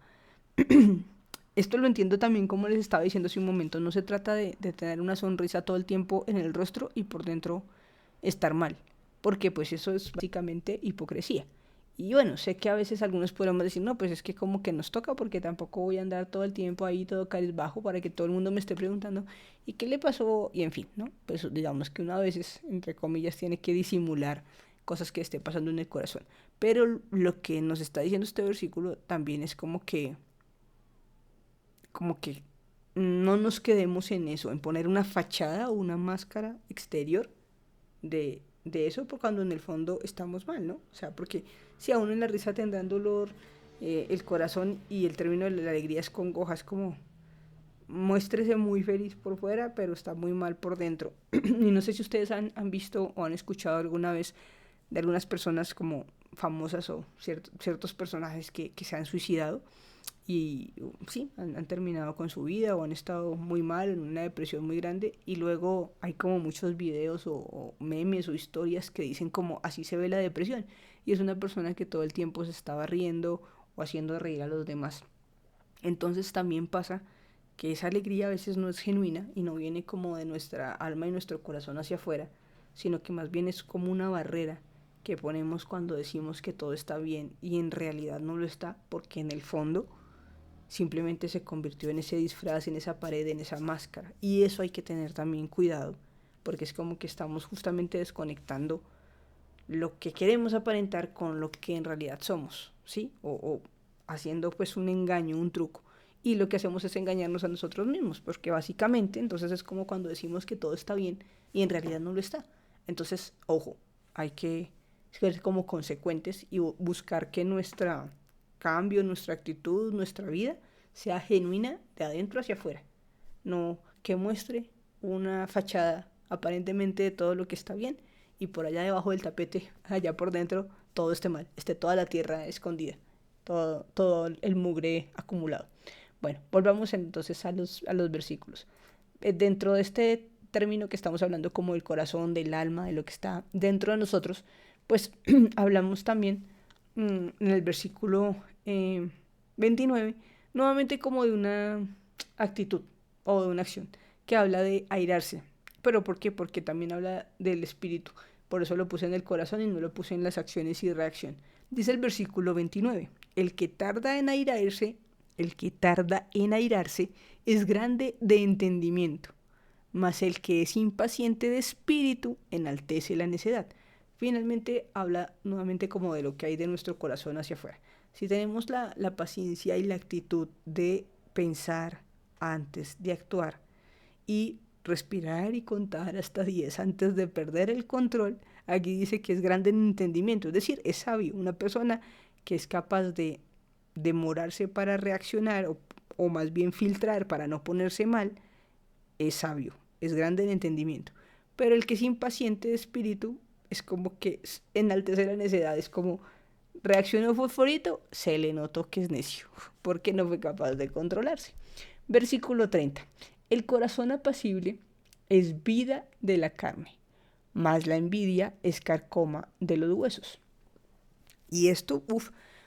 Esto lo entiendo también como les estaba diciendo hace un momento. No se trata de tener una sonrisa todo el tiempo en el rostro y por dentro estar mal. Porque pues eso es básicamente hipocresía. Y bueno, sé que a veces algunos podrán decir, no, pues es que como que nos toca porque tampoco voy a andar todo el tiempo ahí todo cabizbajo para que todo el mundo me esté preguntando, ¿y qué le pasó? Y en fin, ¿no? Pues digamos que uno a veces, entre comillas, tiene que disimular cosas que esté pasando en el corazón. Pero lo que nos está diciendo este versículo también es como que no nos quedemos en eso, en poner una fachada o una máscara exterior de eso, porque cuando en el fondo estamos mal, ¿no? O sea, porque si aún en la risa tendrán dolor, el corazón y el término de la alegría es congoja, es como muéstrese muy feliz por fuera, pero está muy mal por dentro. Y no sé si ustedes han visto o han escuchado alguna vez de algunas personas como famosas o ciertos personajes que se han suicidado y sí, han terminado con su vida o han estado muy mal, en una depresión muy grande y luego hay como muchos videos o memes o historias que dicen como así se ve la depresión y es una persona que todo el tiempo se estaba riendo o haciendo reír a los demás. Entonces también pasa que esa alegría a veces no es genuina y no viene como de nuestra alma y nuestro corazón hacia afuera, sino que más bien es como una barrera que ponemos cuando decimos que todo está bien y en realidad no lo está, porque en el fondo simplemente se convirtió en ese disfraz, en esa pared, en esa máscara. Y eso hay que tener también cuidado, porque es como que estamos justamente desconectando lo que queremos aparentar con lo que en realidad somos, ¿sí? O haciendo pues un engaño, un truco. Y lo que hacemos es engañarnos a nosotros mismos, porque básicamente entonces es como cuando decimos que todo está bien y en realidad no lo está. Entonces, ojo, hay que ser como consecuentes y buscar que nuestra cambio, nuestra actitud, nuestra vida sea genuina de adentro hacia afuera. No que muestre una fachada aparentemente de todo lo que está bien y por allá debajo del tapete, allá por dentro, todo esté mal, esté toda la tierra escondida, todo el mugre acumulado. Bueno, volvamos entonces a los versículos. Dentro de este término que estamos hablando como del corazón, del alma, de lo que está dentro de nosotros, pues hablamos también en el versículo 29, nuevamente como de una actitud o de una acción que habla de airarse. ¿Pero por qué? Porque también habla del espíritu. Por eso lo puse en el corazón y no lo puse en las acciones y reacción. Dice el versículo 29, el que tarda en airarse es grande de entendimiento, mas el que es impaciente de espíritu enaltece la necedad. Finalmente habla nuevamente como de lo que hay de nuestro corazón hacia afuera. Si tenemos la paciencia y la actitud de pensar antes de actuar, y respirar y contar hasta 10 antes de perder el control. Aquí dice que es grande en entendimiento, es decir, es sabio, una persona que es capaz de demorarse para reaccionar o más bien filtrar para no ponerse mal, es sabio, es grande en entendimiento. Pero el que es impaciente de espíritu es como que enaltece la necedad, es como reaccionó fosforito, se le notó que es necio, porque no fue capaz de controlarse. Versículo 30. El corazón apacible es vida de la carne, mas la envidia es carcoma de los huesos. Y esto,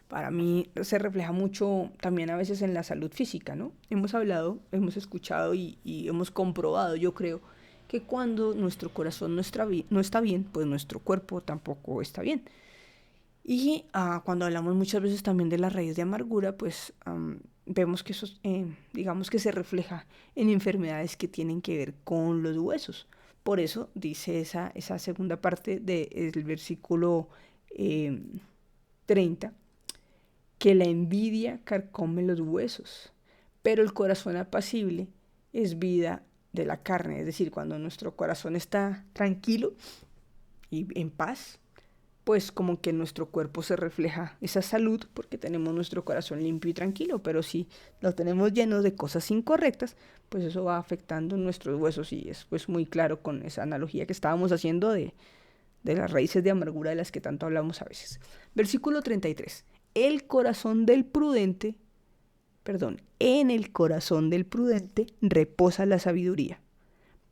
para mí se refleja mucho también a veces en la salud física, ¿no? Hemos hablado, hemos escuchado y hemos comprobado, yo creo, que cuando nuestro corazón no está bien, pues nuestro cuerpo tampoco está bien. Y cuando hablamos muchas veces también de la raíz de amargura, pues vemos que eso, digamos que se refleja en enfermedades que tienen que ver con los huesos. Por eso dice esa segunda parte del versículo 30, que la envidia carcome los huesos, pero el corazón apacible es vida de la carne. Es decir, cuando nuestro corazón está tranquilo y en paz, pues como que en nuestro cuerpo se refleja esa salud porque tenemos nuestro corazón limpio y tranquilo, pero si lo tenemos lleno de cosas incorrectas, pues eso va afectando nuestros huesos y es pues muy claro con esa analogía que estábamos haciendo de las raíces de amargura de las que tanto hablamos a veces. Versículo 33. En el corazón del prudente reposa la sabiduría,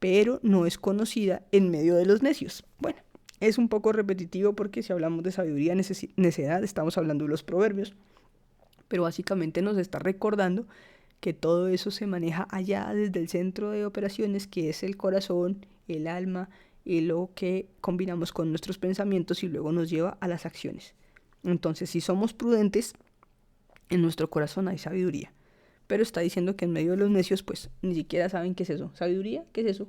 pero no es conocida en medio de los necios. Bueno, es un poco repetitivo porque si hablamos de sabiduría, necedad, estamos hablando de los proverbios, pero básicamente nos está recordando que todo eso se maneja allá desde el centro de operaciones, que es el corazón, el alma y lo que combinamos con nuestros pensamientos y luego nos lleva a las acciones. Entonces, si somos prudentes, en nuestro corazón hay sabiduría. Pero está diciendo que en medio de los necios, pues ni siquiera saben qué es eso. ¿Sabiduría? ¿Qué es eso?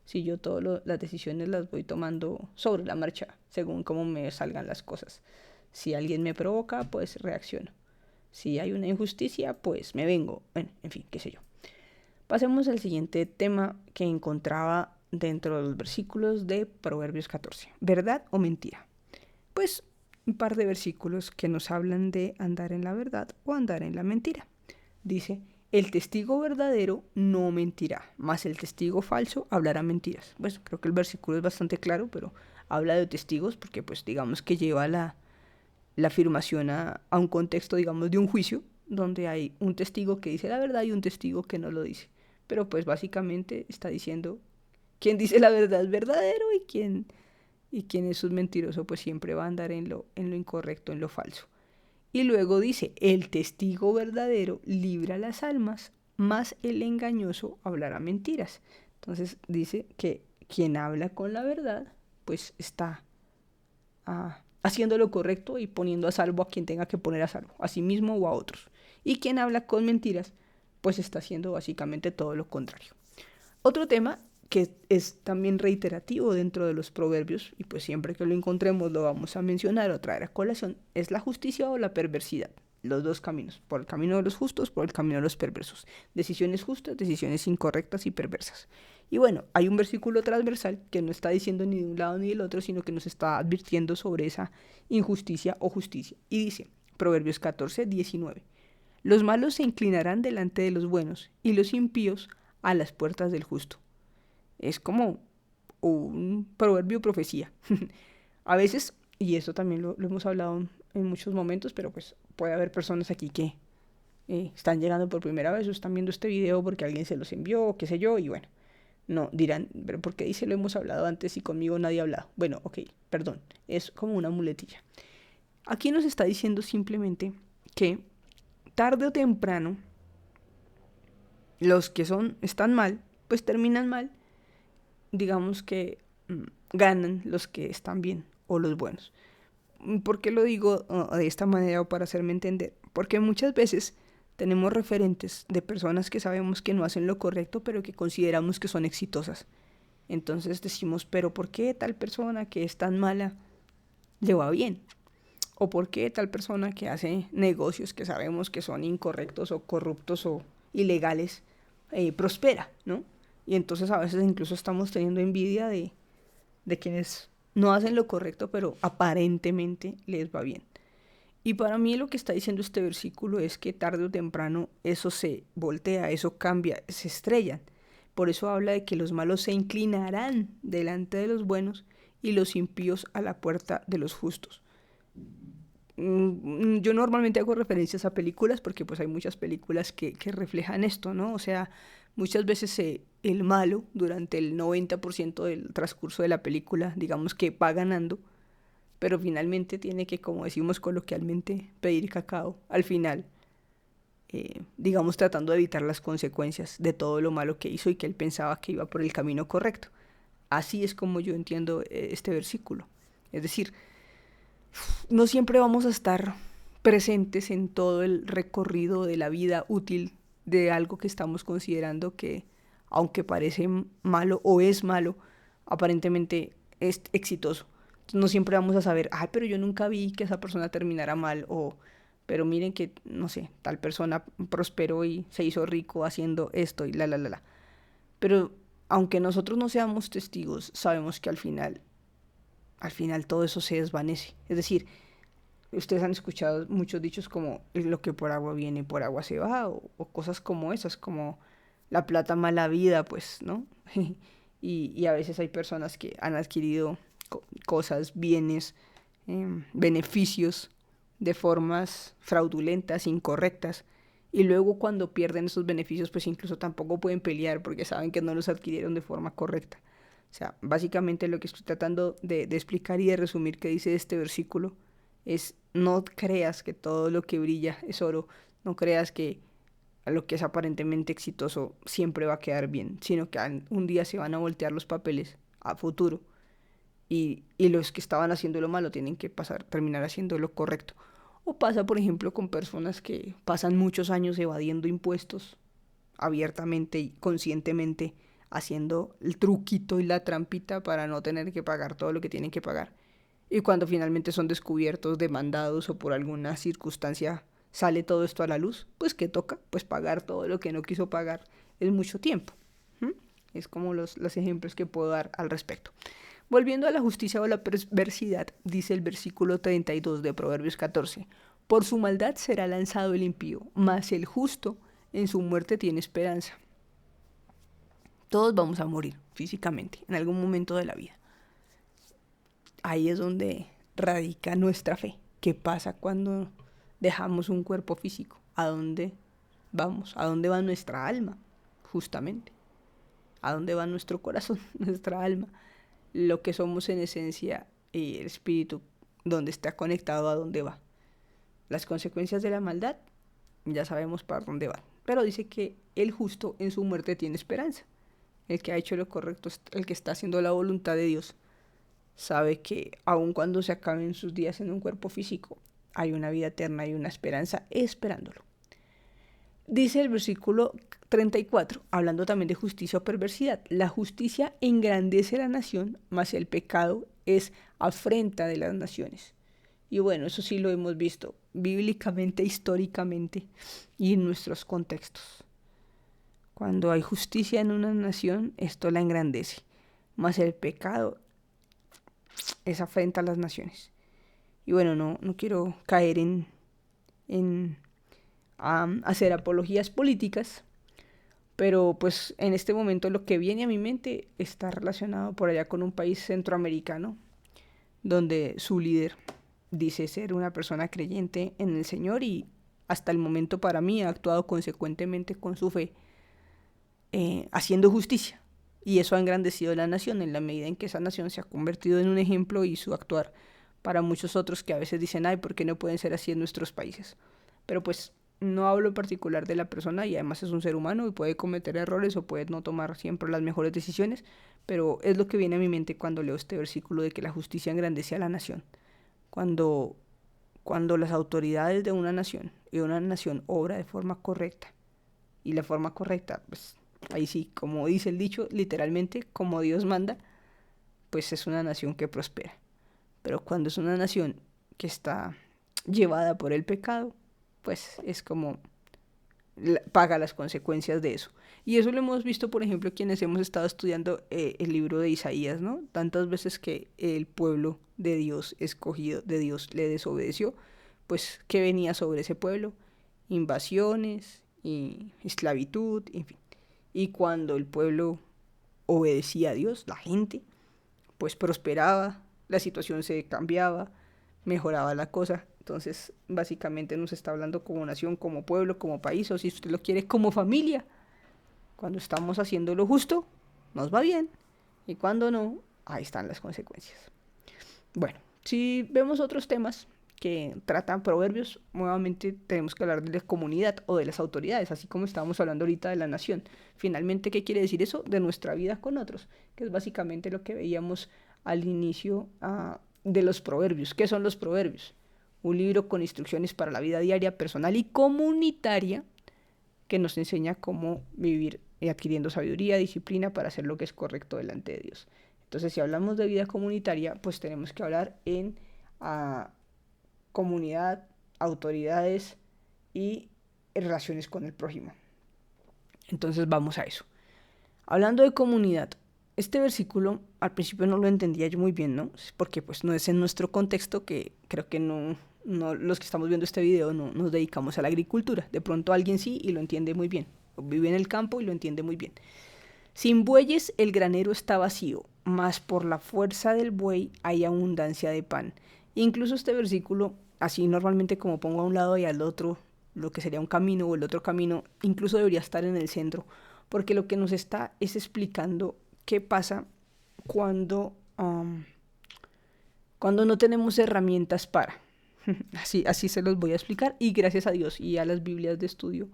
Si yo todas las decisiones las voy tomando sobre la marcha, según cómo me salgan las cosas. Si alguien me provoca, pues reacciono. Si hay una injusticia, pues me vengo. Bueno, en fin, qué sé yo. Pasemos al siguiente tema que encontraba dentro de los versículos de Proverbios 14. ¿Verdad o mentira? Pues un par de versículos que nos hablan de andar en la verdad o andar en la mentira. Dice: el testigo verdadero no mentirá, mas el testigo falso hablará mentiras. Pues creo que el versículo es bastante claro, pero habla de testigos porque pues digamos que lleva la afirmación a un contexto, digamos, de un juicio, donde hay un testigo que dice la verdad y un testigo que no lo dice. Pero pues básicamente está diciendo quién dice la verdad es verdadero y quién es un mentiroso, pues siempre va a andar en lo incorrecto, en lo falso. Y luego dice, el testigo verdadero libra las almas, mas el engañoso hablará mentiras. Entonces dice que quien habla con la verdad, pues está haciendo lo correcto y poniendo a salvo a quien tenga que poner a salvo, a sí mismo o a otros. Y quien habla con mentiras, pues está haciendo básicamente todo lo contrario. Otro tema que es también reiterativo dentro de los proverbios, y pues siempre que lo encontremos lo vamos a mencionar o traer a colación, es la justicia o la perversidad. Los dos caminos, por el camino de los justos, por el camino de los perversos. Decisiones justas, decisiones incorrectas y perversas. Y bueno, hay un versículo transversal que no está diciendo ni de un lado ni del otro, sino que nos está advirtiendo sobre esa injusticia o justicia. Y dice, Proverbios 14, 19, los malos se inclinarán delante de los buenos y los impíos a las puertas del justo. Es como un proverbio profecía. A veces, y eso también lo hemos hablado en muchos momentos, pero pues puede haber personas aquí que están llegando por primera vez o están viendo este video porque alguien se los envió o qué sé yo, y bueno, no, dirán, pero ¿por qué dice lo hemos hablado antes y conmigo nadie ha hablado? Bueno, ok, perdón, es como una muletilla. Aquí nos está diciendo simplemente que tarde o temprano los que están mal, pues terminan mal. Digamos que ganan los que están bien o los buenos. ¿Por qué lo digo de esta manera o para hacerme entender? Porque muchas veces tenemos referentes de personas que sabemos que no hacen lo correcto, pero que consideramos que son exitosas. Entonces decimos, pero ¿por qué tal persona que es tan mala le va bien? ¿O por qué tal persona que hace negocios que sabemos que son incorrectos o corruptos o ilegales prospera, ¿no? Y entonces a veces incluso estamos teniendo envidia de quienes no hacen lo correcto, pero aparentemente les va bien. Y para mí lo que está diciendo este versículo es que tarde o temprano eso se voltea, eso cambia, se estrellan. Por eso habla de que los malos se inclinarán delante de los buenos y los impíos a la puerta de los justos. Yo normalmente hago referencias a películas porque pues hay muchas películas que reflejan esto, ¿no? O sea, muchas veces el malo durante el 90% del transcurso de la película, digamos que va ganando, pero finalmente tiene que, como decimos coloquialmente, pedir cacao al final, digamos tratando de evitar las consecuencias de todo lo malo que hizo y que él pensaba que iba por el camino correcto. Así es como yo entiendo este versículo. Es decir, no siempre vamos a estar presentes en todo el recorrido de la vida útil de algo que estamos considerando que, aunque parece malo o es malo, aparentemente es exitoso. No siempre vamos a saber, ay, pero yo nunca vi que esa persona terminara mal, o, pero miren que, no sé, tal persona prosperó y se hizo rico haciendo esto y la. Pero aunque nosotros no seamos testigos, sabemos que al final todo eso se desvanece. Es decir, ustedes han escuchado muchos dichos como lo que por agua viene, por agua se va, o cosas como esas, como la plata mala vida, pues, ¿no? Y a veces hay personas que han adquirido cosas, bienes, beneficios de formas fraudulentas, incorrectas, y luego cuando pierden esos beneficios, pues incluso tampoco pueden pelear porque saben que no los adquirieron de forma correcta. O sea, básicamente lo que estoy tratando de explicar y de resumir que dice este versículo es: no creas que todo lo que brilla es oro, no creas que lo que es aparentemente exitoso siempre va a quedar bien, sino que un día se van a voltear los papeles a futuro y los que estaban haciendo lo malo tienen que terminar haciendo lo correcto. O pasa, por ejemplo, con personas que pasan muchos años evadiendo impuestos abiertamente y conscientemente, haciendo el truquito y la trampita para no tener que pagar todo lo que tienen que pagar. Y cuando finalmente son descubiertos, demandados o por alguna circunstancia sale todo esto a la luz, pues ¿qué toca? Pues pagar todo lo que no quiso pagar en mucho tiempo. ¿Mm? Es como los ejemplos que puedo dar al respecto. Volviendo a la justicia o la perversidad, dice el versículo 32 de Proverbios 14: por su maldad será lanzado el impío, mas el justo en su muerte tiene esperanza. Todos vamos a morir físicamente en algún momento de la vida. Ahí es donde radica nuestra fe. ¿Qué pasa cuando dejamos un cuerpo físico? ¿A dónde vamos? ¿A dónde va nuestra alma? Justamente. ¿A dónde va nuestro corazón? Nuestra alma. Lo que somos en esencia y el espíritu, donde está conectado, a dónde va. Las consecuencias de la maldad, ya sabemos para dónde van. Pero dice que el justo en su muerte tiene esperanza. El que ha hecho lo correcto, el que está haciendo la voluntad de Dios, sabe que aun cuando se acaben sus días en un cuerpo físico, hay una vida eterna y una esperanza esperándolo. Dice el versículo 34, hablando también de justicia o perversidad: la justicia engrandece a la nación, mas el pecado es afrenta de las naciones. Y bueno, eso sí lo hemos visto bíblicamente, históricamente y en nuestros contextos. Cuando hay justicia en una nación, esto la engrandece, mas el pecado es afrenta a las naciones. Y bueno, no quiero caer en hacer apologías políticas, pero pues en este momento lo que viene a mi mente está relacionado por allá con un país centroamericano, donde su líder dice ser una persona creyente en el Señor y hasta el momento para mí ha actuado consecuentemente con su fe, haciendo justicia. Y eso ha engrandecido la nación en la medida en que esa nación se ha convertido en un ejemplo y su actuar para muchos otros que a veces dicen, ay, ¿por qué no pueden ser así en nuestros países? Pero pues no hablo en particular de la persona y además es un ser humano y puede cometer errores o puede no tomar siempre las mejores decisiones, pero es lo que viene a mi mente cuando leo este versículo de que la justicia engrandece a la nación. Cuando, cuando las autoridades de una nación y una nación obra de forma correcta, y la forma correcta, pues ahí sí, como dice el dicho, literalmente, como Dios manda, pues es una nación que prospera. Pero cuando es una nación que está llevada por el pecado, pues es como paga las consecuencias de eso. Y eso lo hemos visto, por ejemplo, quienes hemos estado estudiando el libro de Isaías, ¿no? Tantas veces que el pueblo de Dios escogido, de Dios, le desobedeció, pues, ¿qué venía sobre ese pueblo? Invasiones y esclavitud, en fin. Y cuando el pueblo obedecía a Dios, la gente, pues prosperaba, la situación se cambiaba, mejoraba la cosa. Entonces, básicamente nos está hablando como nación, como pueblo, como país, o si usted lo quiere, como familia. Cuando estamos haciendo lo justo, nos va bien. Y cuando no, ahí están las consecuencias. Bueno, si vemos otros temas que tratan proverbios, nuevamente tenemos que hablar de la comunidad o de las autoridades, así como estábamos hablando ahorita de la nación. Finalmente, ¿qué quiere decir eso? De nuestra vida con otros, que es básicamente lo que veíamos al inicio de los proverbios. ¿Qué son los proverbios? Un libro con instrucciones para la vida diaria, personal y comunitaria, que nos enseña cómo vivir adquiriendo sabiduría, disciplina para hacer lo que es correcto delante de Dios. Entonces, si hablamos de vida comunitaria, pues tenemos que hablar en comunidad, autoridades y relaciones con el prójimo. Entonces, vamos a eso. Hablando de comunidad, este versículo al principio no lo entendía yo muy bien, ¿no? Porque pues no es en nuestro contexto, que creo que no los que estamos viendo este video no nos dedicamos a la agricultura. De pronto alguien sí y lo entiende muy bien. Vive en el campo y lo entiende muy bien. Sin bueyes el granero está vacío, mas por la fuerza del buey hay abundancia de pan. Incluso este versículo, así normalmente como pongo a un lado y al otro lo que sería un camino o el otro camino, incluso debería estar en el centro, porque lo que nos está es explicando qué pasa cuando no tenemos herramientas para. Así se los voy a explicar, y gracias a Dios y a las Biblias de estudio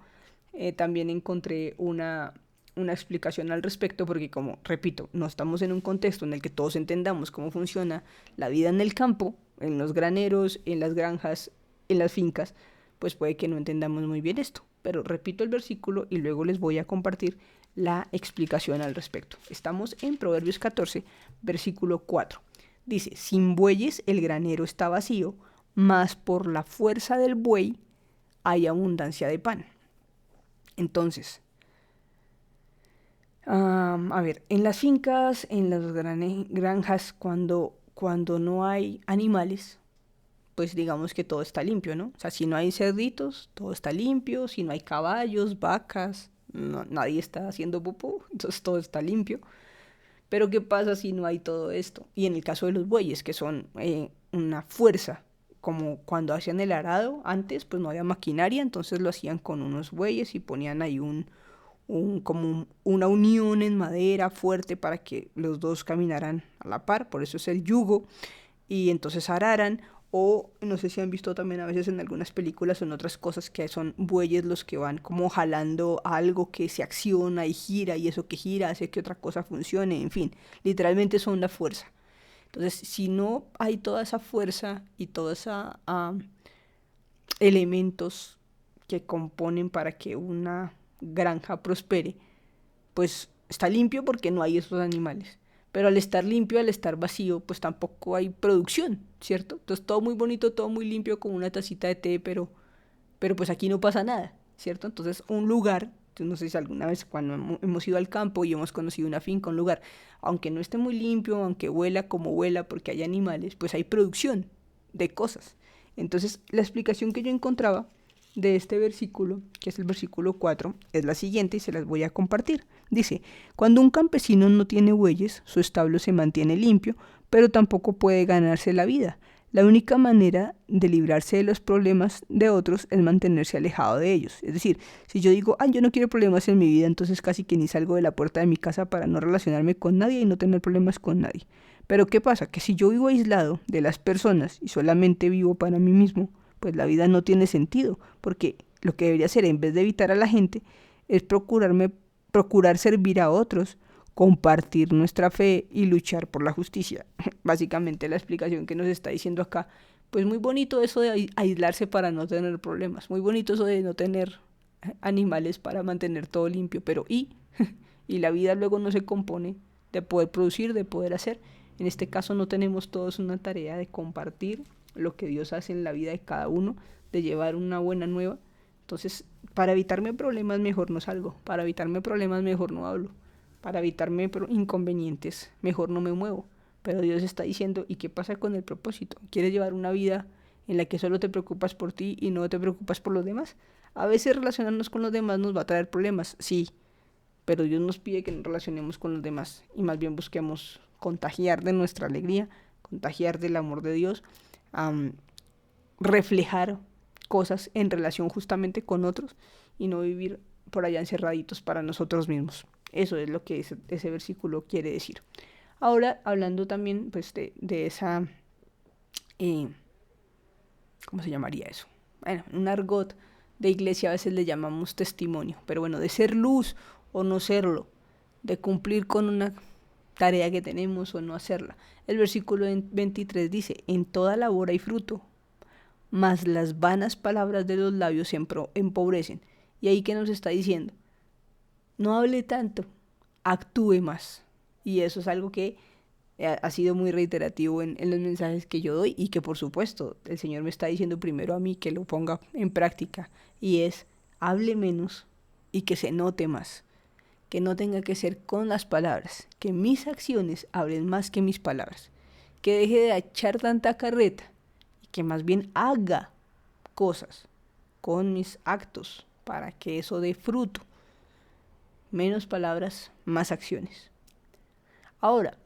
también encontré una explicación al respecto, porque como repito, no estamos en un contexto en el que todos entendamos cómo funciona la vida en el campo, en los graneros, en las granjas, en las fincas, pues puede que no entendamos muy bien esto. Pero repito el versículo y luego les voy a compartir la explicación al respecto. Estamos en Proverbios 14, versículo 4. Dice, sin bueyes el granero está vacío, mas por la fuerza del buey hay abundancia de pan. Entonces, a ver, en las fincas, en las granjas, cuando no hay animales, pues digamos que todo está limpio, ¿no? O sea, si no hay cerditos, todo está limpio. Si no hay caballos, vacas, nadie está haciendo pupú, entonces todo está limpio. Pero ¿qué pasa si no hay todo esto? Y en el caso de los bueyes, que son una fuerza, como cuando hacían el arado antes, pues no había maquinaria, entonces lo hacían con unos bueyes y ponían ahí como una unión en madera fuerte para que los dos caminaran a la par, por eso es el yugo, y entonces araran. O no sé si han visto también a veces en algunas películas o en otras cosas que son bueyes los que van como jalando algo que se acciona y gira, y eso que gira hace que otra cosa funcione, en fin, literalmente son la fuerza. Entonces, si no hay toda esa fuerza y todos esos elementos que componen para que una granja prospere, pues está limpio porque no hay esos animales. Pero al estar limpio, al estar vacío, pues tampoco hay producción, ¿cierto? Entonces todo muy bonito, todo muy limpio, como una tacita de té, pero pues aquí no pasa nada, ¿cierto? Entonces un lugar, no sé si alguna vez cuando hemos ido al campo y hemos conocido una finca, un lugar, aunque no esté muy limpio, aunque huela como huela porque hay animales, pues hay producción de cosas. Entonces la explicación que yo encontraba de este versículo, que es el versículo 4, es la siguiente y se las voy a compartir. Dice, cuando un campesino no tiene bueyes, su establo se mantiene limpio, pero tampoco puede ganarse la vida. La única manera de librarse de los problemas de otros es mantenerse alejado de ellos. Es decir, si yo digo, yo no quiero problemas en mi vida, entonces casi que ni salgo de la puerta de mi casa para no relacionarme con nadie y no tener problemas con nadie. Pero ¿qué pasa? Que si yo vivo aislado de las personas y solamente vivo para mí mismo, pues la vida no tiene sentido, porque lo que debería hacer en vez de evitar a la gente es procurar servir a otros, compartir nuestra fe y luchar por la justicia. Básicamente la explicación que nos está diciendo acá. Pues muy bonito eso de aislarse para no tener problemas, muy bonito eso de no tener animales para mantener todo limpio, pero y la vida luego no se compone de poder producir, de poder hacer. En este caso no tenemos todos una tarea de compartir lo que Dios hace en la vida de cada uno, de llevar una buena nueva. Entonces, para evitarme problemas mejor no salgo, para evitarme problemas mejor no hablo, para evitarme inconvenientes mejor no me muevo. Pero Dios está diciendo, ¿y qué pasa con el propósito? ¿Quieres llevar una vida en la que solo te preocupas por ti y no te preocupas por los demás? A veces relacionarnos con los demás nos va a traer problemas, sí, pero Dios nos pide que nos relacionemos con los demás y más bien busquemos contagiar de nuestra alegría, contagiar del amor de Dios, reflejar cosas en relación justamente con otros y no vivir por allá encerraditos para nosotros mismos. Eso es lo que ese versículo quiere decir. Ahora, hablando también pues de esa, ¿cómo se llamaría eso? Bueno, un argot de iglesia a veces le llamamos testimonio, pero bueno, de ser luz o no serlo, de cumplir con una tarea que tenemos o no hacerla. El versículo 23 dice, en toda labor hay fruto, mas las vanas palabras de los labios siempre empobrecen. Y ahí que nos está diciendo, no hable tanto, actúe más. Y eso es algo que ha sido muy reiterativo en los mensajes que yo doy y que por supuesto el Señor me está diciendo primero a mí que lo ponga en práctica, y es, hable menos y que se note más, que no tenga que ser con las palabras, que mis acciones hablen más que mis palabras, que deje de echar tanta carreta y que más bien haga cosas con mis actos para que eso dé fruto. Menos palabras, más acciones. Ahora,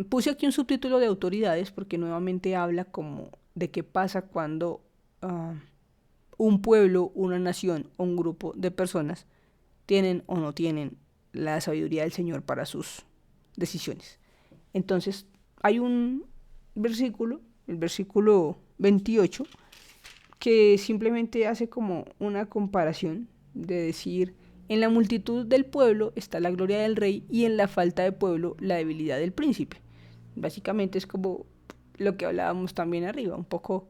puse aquí un subtítulo de autoridades porque nuevamente habla como de qué pasa cuando un pueblo, una nación o un grupo de personas tienen o no tienen la sabiduría del Señor para sus decisiones. Entonces, hay un versículo, el versículo 28, que simplemente hace como una comparación de decir, en la multitud del pueblo está la gloria del rey y en la falta de pueblo la debilidad del príncipe. Básicamente es como lo que hablábamos también arriba, un poco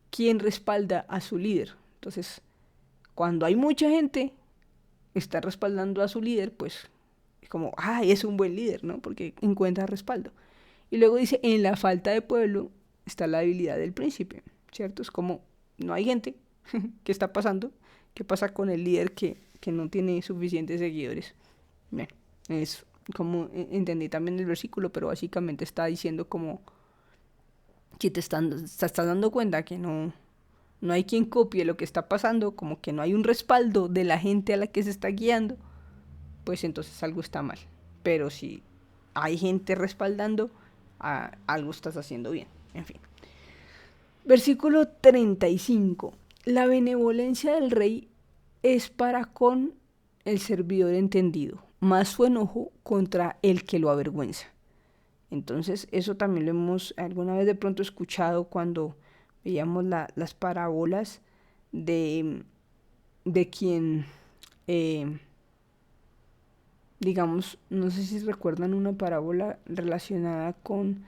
quién respalda a su líder. Entonces, cuando hay mucha gente está respaldando a su líder, pues es como, es un buen líder, ¿no? Porque encuentra respaldo. Y luego dice, en la falta de pueblo está la debilidad del príncipe, ¿cierto? Es como, no hay gente. ¿Qué está pasando? ¿Qué pasa con el líder que no tiene suficientes seguidores? Bueno, es como entendí también el versículo, pero básicamente está diciendo como, si te estás dando cuenta que no hay quien copie lo que está pasando, como que no hay un respaldo de la gente a la que se está guiando, pues entonces algo está mal. Pero si hay gente respaldando, algo estás haciendo bien. En fin. Versículo 35. La benevolencia del rey es para con el servidor entendido, más su enojo contra el que lo avergüenza. Entonces eso también lo hemos alguna vez de pronto escuchado cuando veíamos las parábolas de quien, digamos, no sé si recuerdan una parábola relacionada con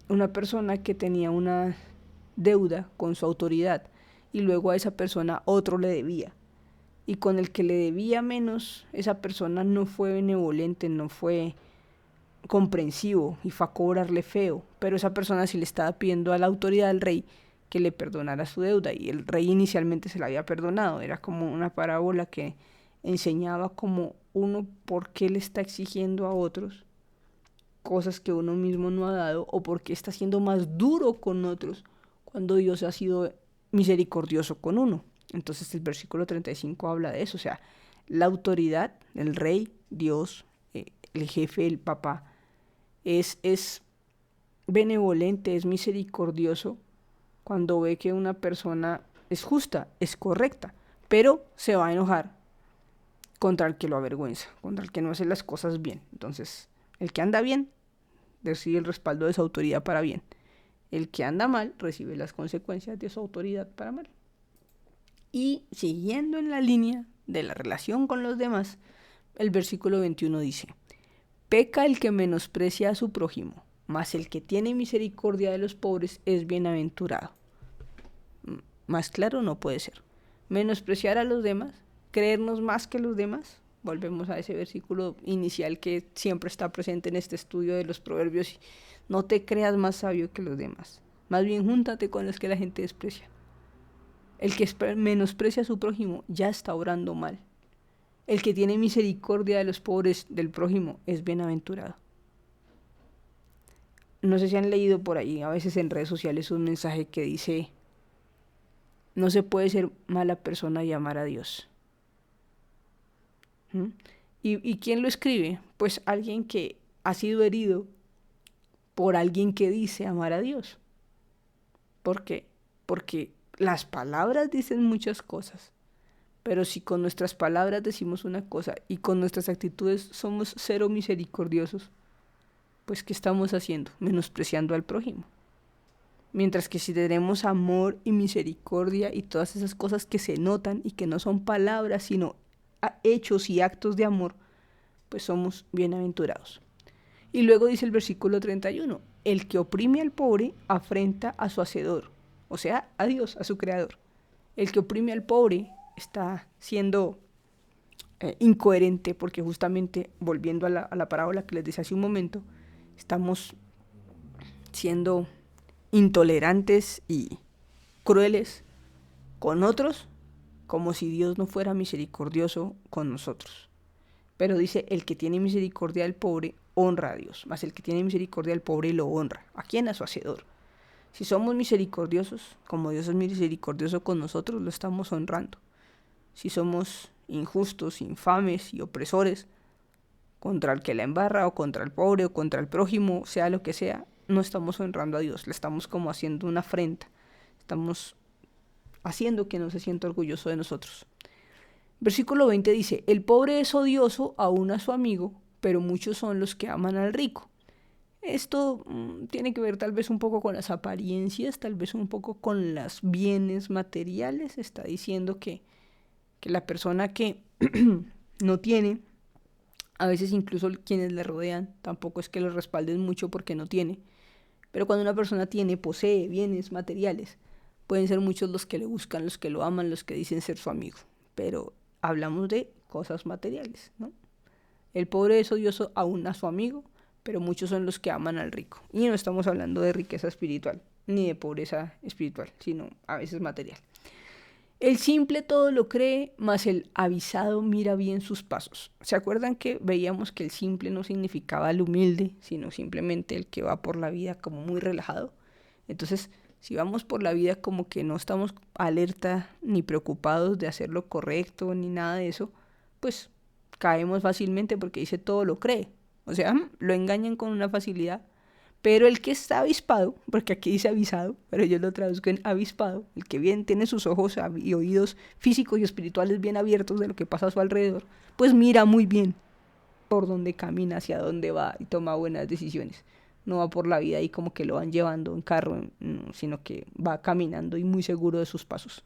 una persona que tenía una deuda con su autoridad y luego a esa persona otro le debía. Y con el que le debía menos, esa persona no fue benevolente, no fue comprensivo y fue a cobrarle feo, pero esa persona sí le estaba pidiendo a la autoridad del rey que le perdonara su deuda y el rey inicialmente se la había perdonado. Era como una parábola que enseñaba como uno por qué le está exigiendo a otros cosas que uno mismo no ha dado o por qué está siendo más duro con otros cuando Dios ha sido misericordioso con uno. Entonces el versículo 35 habla de eso, o sea, la autoridad, el rey, Dios, el jefe, el papá, es benevolente, es misericordioso cuando ve que una persona es justa, es correcta, pero se va a enojar contra el que lo avergüenza, contra el que no hace las cosas bien. Entonces, el que anda bien recibe el respaldo de su autoridad para bien. El que anda mal recibe las consecuencias de su autoridad para mal. Y siguiendo en la línea de la relación con los demás, el versículo 21 dice, peca el que menosprecia a su prójimo, mas el que tiene misericordia de los pobres es bienaventurado. Más claro no puede ser. Menospreciar a los demás, creernos más que los demás. Volvemos a ese versículo inicial que siempre está presente en este estudio de los proverbios. No te creas más sabio que los demás. Más bien júntate con los que la gente desprecia. El que menosprecia a su prójimo ya está obrando mal. El que tiene misericordia de los pobres del prójimo es bienaventurado. No sé si han leído por ahí, a veces en redes sociales, un mensaje que dice: no se puede ser mala persona y amar a Dios. ¿Mm? ¿Y quién lo escribe? Pues alguien que ha sido herido por alguien que dice amar a Dios. ¿Por qué? Porque las palabras dicen muchas cosas, pero si con nuestras palabras decimos una cosa y con nuestras actitudes somos cero misericordiosos, pues ¿qué estamos haciendo? Menospreciando al prójimo. Mientras que si tenemos amor y misericordia y todas esas cosas que se notan y que no son palabras, sino hechos y actos de amor, pues somos bienaventurados. Y luego dice el versículo 31, el que oprime al pobre afrenta a su hacedor, o sea, a Dios, a su creador. El que oprime al pobre está siendo incoherente, porque justamente, volviendo a la parábola que les decía hace un momento, estamos siendo intolerantes y crueles con otros, como si Dios no fuera misericordioso con nosotros. Pero dice, el que tiene misericordia del pobre honra a Dios, mas el que tiene misericordia del pobre lo honra. ¿A quién? A su hacedor. Si somos misericordiosos, como Dios es misericordioso con nosotros, lo estamos honrando. Si somos injustos, infames y opresores contra el que la embarra, o contra el pobre, o contra el prójimo, sea lo que sea, no estamos honrando a Dios, le estamos como haciendo una afrenta, estamos haciendo que no se sienta orgulloso de nosotros. Versículo 20 dice, el pobre es odioso aún a su amigo, pero muchos son los que aman al rico. Esto tiene que ver tal vez un poco con las apariencias, tal vez un poco con los bienes materiales. Está diciendo que la persona que no tiene, a veces incluso quienes le rodean, tampoco es que lo respalden mucho porque no tiene. Pero cuando una persona tiene, posee bienes materiales, pueden ser muchos los que le buscan, los que lo aman, los que dicen ser su amigo. Pero hablamos de cosas materiales, ¿no? El pobre es odioso aún a su amigo, pero muchos son los que aman al rico. Y no estamos hablando de riqueza espiritual, ni de pobreza espiritual, sino a veces material. El simple todo lo cree, mas el avisado mira bien sus pasos. ¿Se acuerdan que veíamos que el simple no significaba el humilde, sino simplemente el que va por la vida como muy relajado? Entonces, si vamos por la vida como que no estamos alerta ni preocupados de hacer lo correcto ni nada de eso, pues caemos fácilmente porque dice todo lo cree. O sea, lo engañan con una facilidad. Pero el que está avispado, porque aquí dice avisado, pero yo lo traduzco en avispado, el que bien tiene sus ojos y oídos físicos y espirituales bien abiertos de lo que pasa a su alrededor, pues mira muy bien por dónde camina, hacia dónde va y toma buenas decisiones. No va por la vida y como que lo van llevando en carro, sino que va caminando y muy seguro de sus pasos.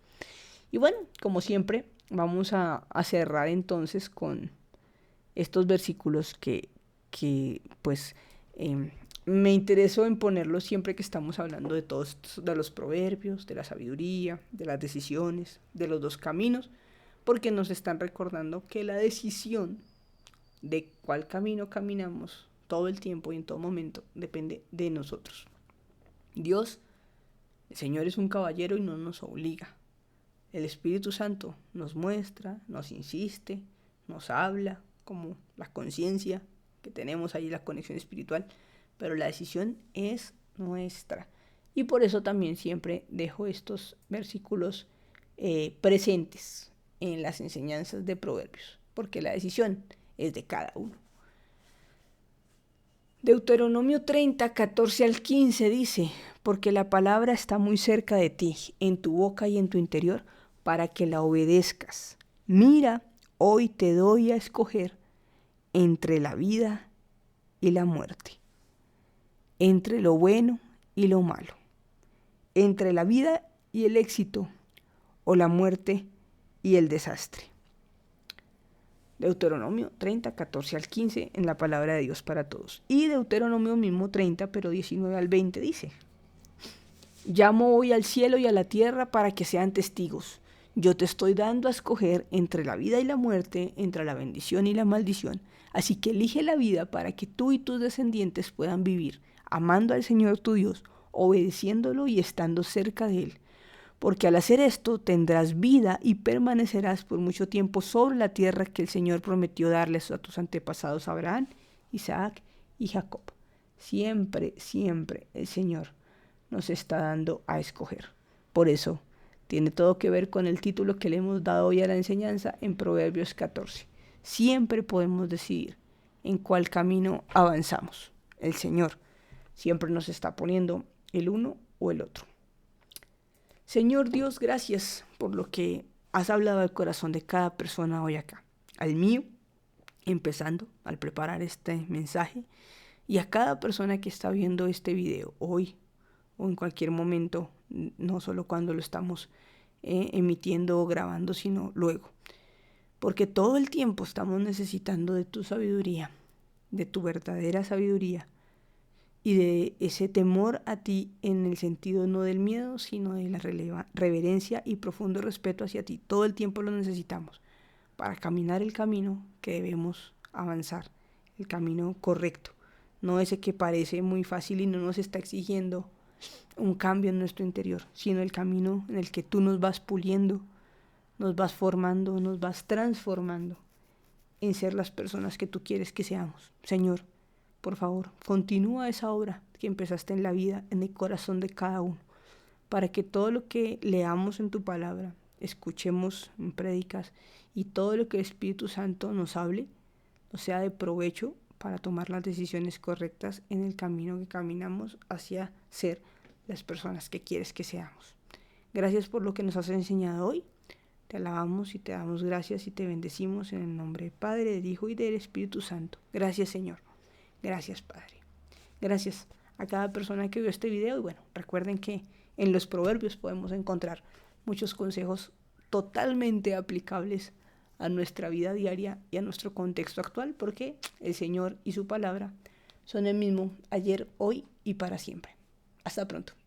Y bueno, como siempre, vamos a cerrar entonces con estos versículos que pues me interesó en ponerlos siempre que estamos hablando de todos, de los proverbios, de la sabiduría, de las decisiones, de los dos caminos, porque nos están recordando que la decisión de cuál camino caminamos todo el tiempo y en todo momento depende de nosotros. Dios, el Señor, es un caballero y no nos obliga. El Espíritu Santo nos muestra, nos insiste, nos habla, como la conciencia que tenemos ahí, la conexión espiritual, pero la decisión es nuestra. Y por eso también siempre dejo estos versículos presentes en las enseñanzas de Proverbios, porque la decisión es de cada uno. Deuteronomio 30, 14 al 15 dice, porque la palabra está muy cerca de ti, en tu boca y en tu interior, para que la obedezcas. Mira, hoy te doy a escoger entre la vida y la muerte, entre lo bueno y lo malo, entre la vida y el éxito, o la muerte y el desastre. Deuteronomio 30, 14 al 15 en la palabra de Dios para todos. Y Deuteronomio mismo 30, pero 19 al 20 dice, llamo hoy al cielo y a la tierra para que sean testigos. Yo te estoy dando a escoger entre la vida y la muerte, entre la bendición y la maldición. Así que elige la vida para que tú y tus descendientes puedan vivir, amando al Señor tu Dios, obedeciéndolo y estando cerca de Él. porque al hacer esto tendrás vida y permanecerás por mucho tiempo sobre la tierra que el Señor prometió darles a tus antepasados Abraham, Isaac y Jacob. Siempre, siempre el Señor nos está dando a escoger. Por eso tiene todo que ver con el título que le hemos dado hoy a la enseñanza en Proverbios 14. Siempre podemos decidir en cuál camino avanzamos. El Señor siempre nos está poniendo el uno o el otro. Señor Dios, gracias por lo que has hablado al corazón de cada persona hoy acá. Al mío, empezando al preparar este mensaje, y a cada persona que está viendo este video hoy o en cualquier momento, no solo cuando lo estamos emitiendo o grabando, sino luego. Porque todo el tiempo estamos necesitando de tu sabiduría, de tu verdadera sabiduría, y de ese temor a ti en el sentido no del miedo, sino de la reverencia y profundo respeto hacia ti. Todo el tiempo lo necesitamos para caminar el camino que debemos avanzar, el camino correcto, no ese que parece muy fácil y no nos está exigiendo un cambio en nuestro interior, sino el camino en el que tú nos vas puliendo, nos vas formando, nos vas transformando en ser las personas que tú quieres que seamos. Señor, por favor, continúa esa obra que empezaste en la vida, en el corazón de cada uno, para que todo lo que leamos en tu palabra, escuchemos en prédicas y todo lo que el Espíritu Santo nos hable, nos sea de provecho para tomar las decisiones correctas en el camino que caminamos hacia ser las personas que quieres que seamos. Gracias por lo que nos has enseñado hoy. Te alabamos y te damos gracias y te bendecimos en el nombre del Padre, del Hijo y del Espíritu Santo. Gracias, Señor. Gracias, Padre. Gracias a cada persona que vio este video. Y bueno, recuerden que en los proverbios podemos encontrar muchos consejos totalmente aplicables a nuestra vida diaria y a nuestro contexto actual, porque el Señor y su palabra son el mismo ayer, hoy y para siempre. Hasta pronto.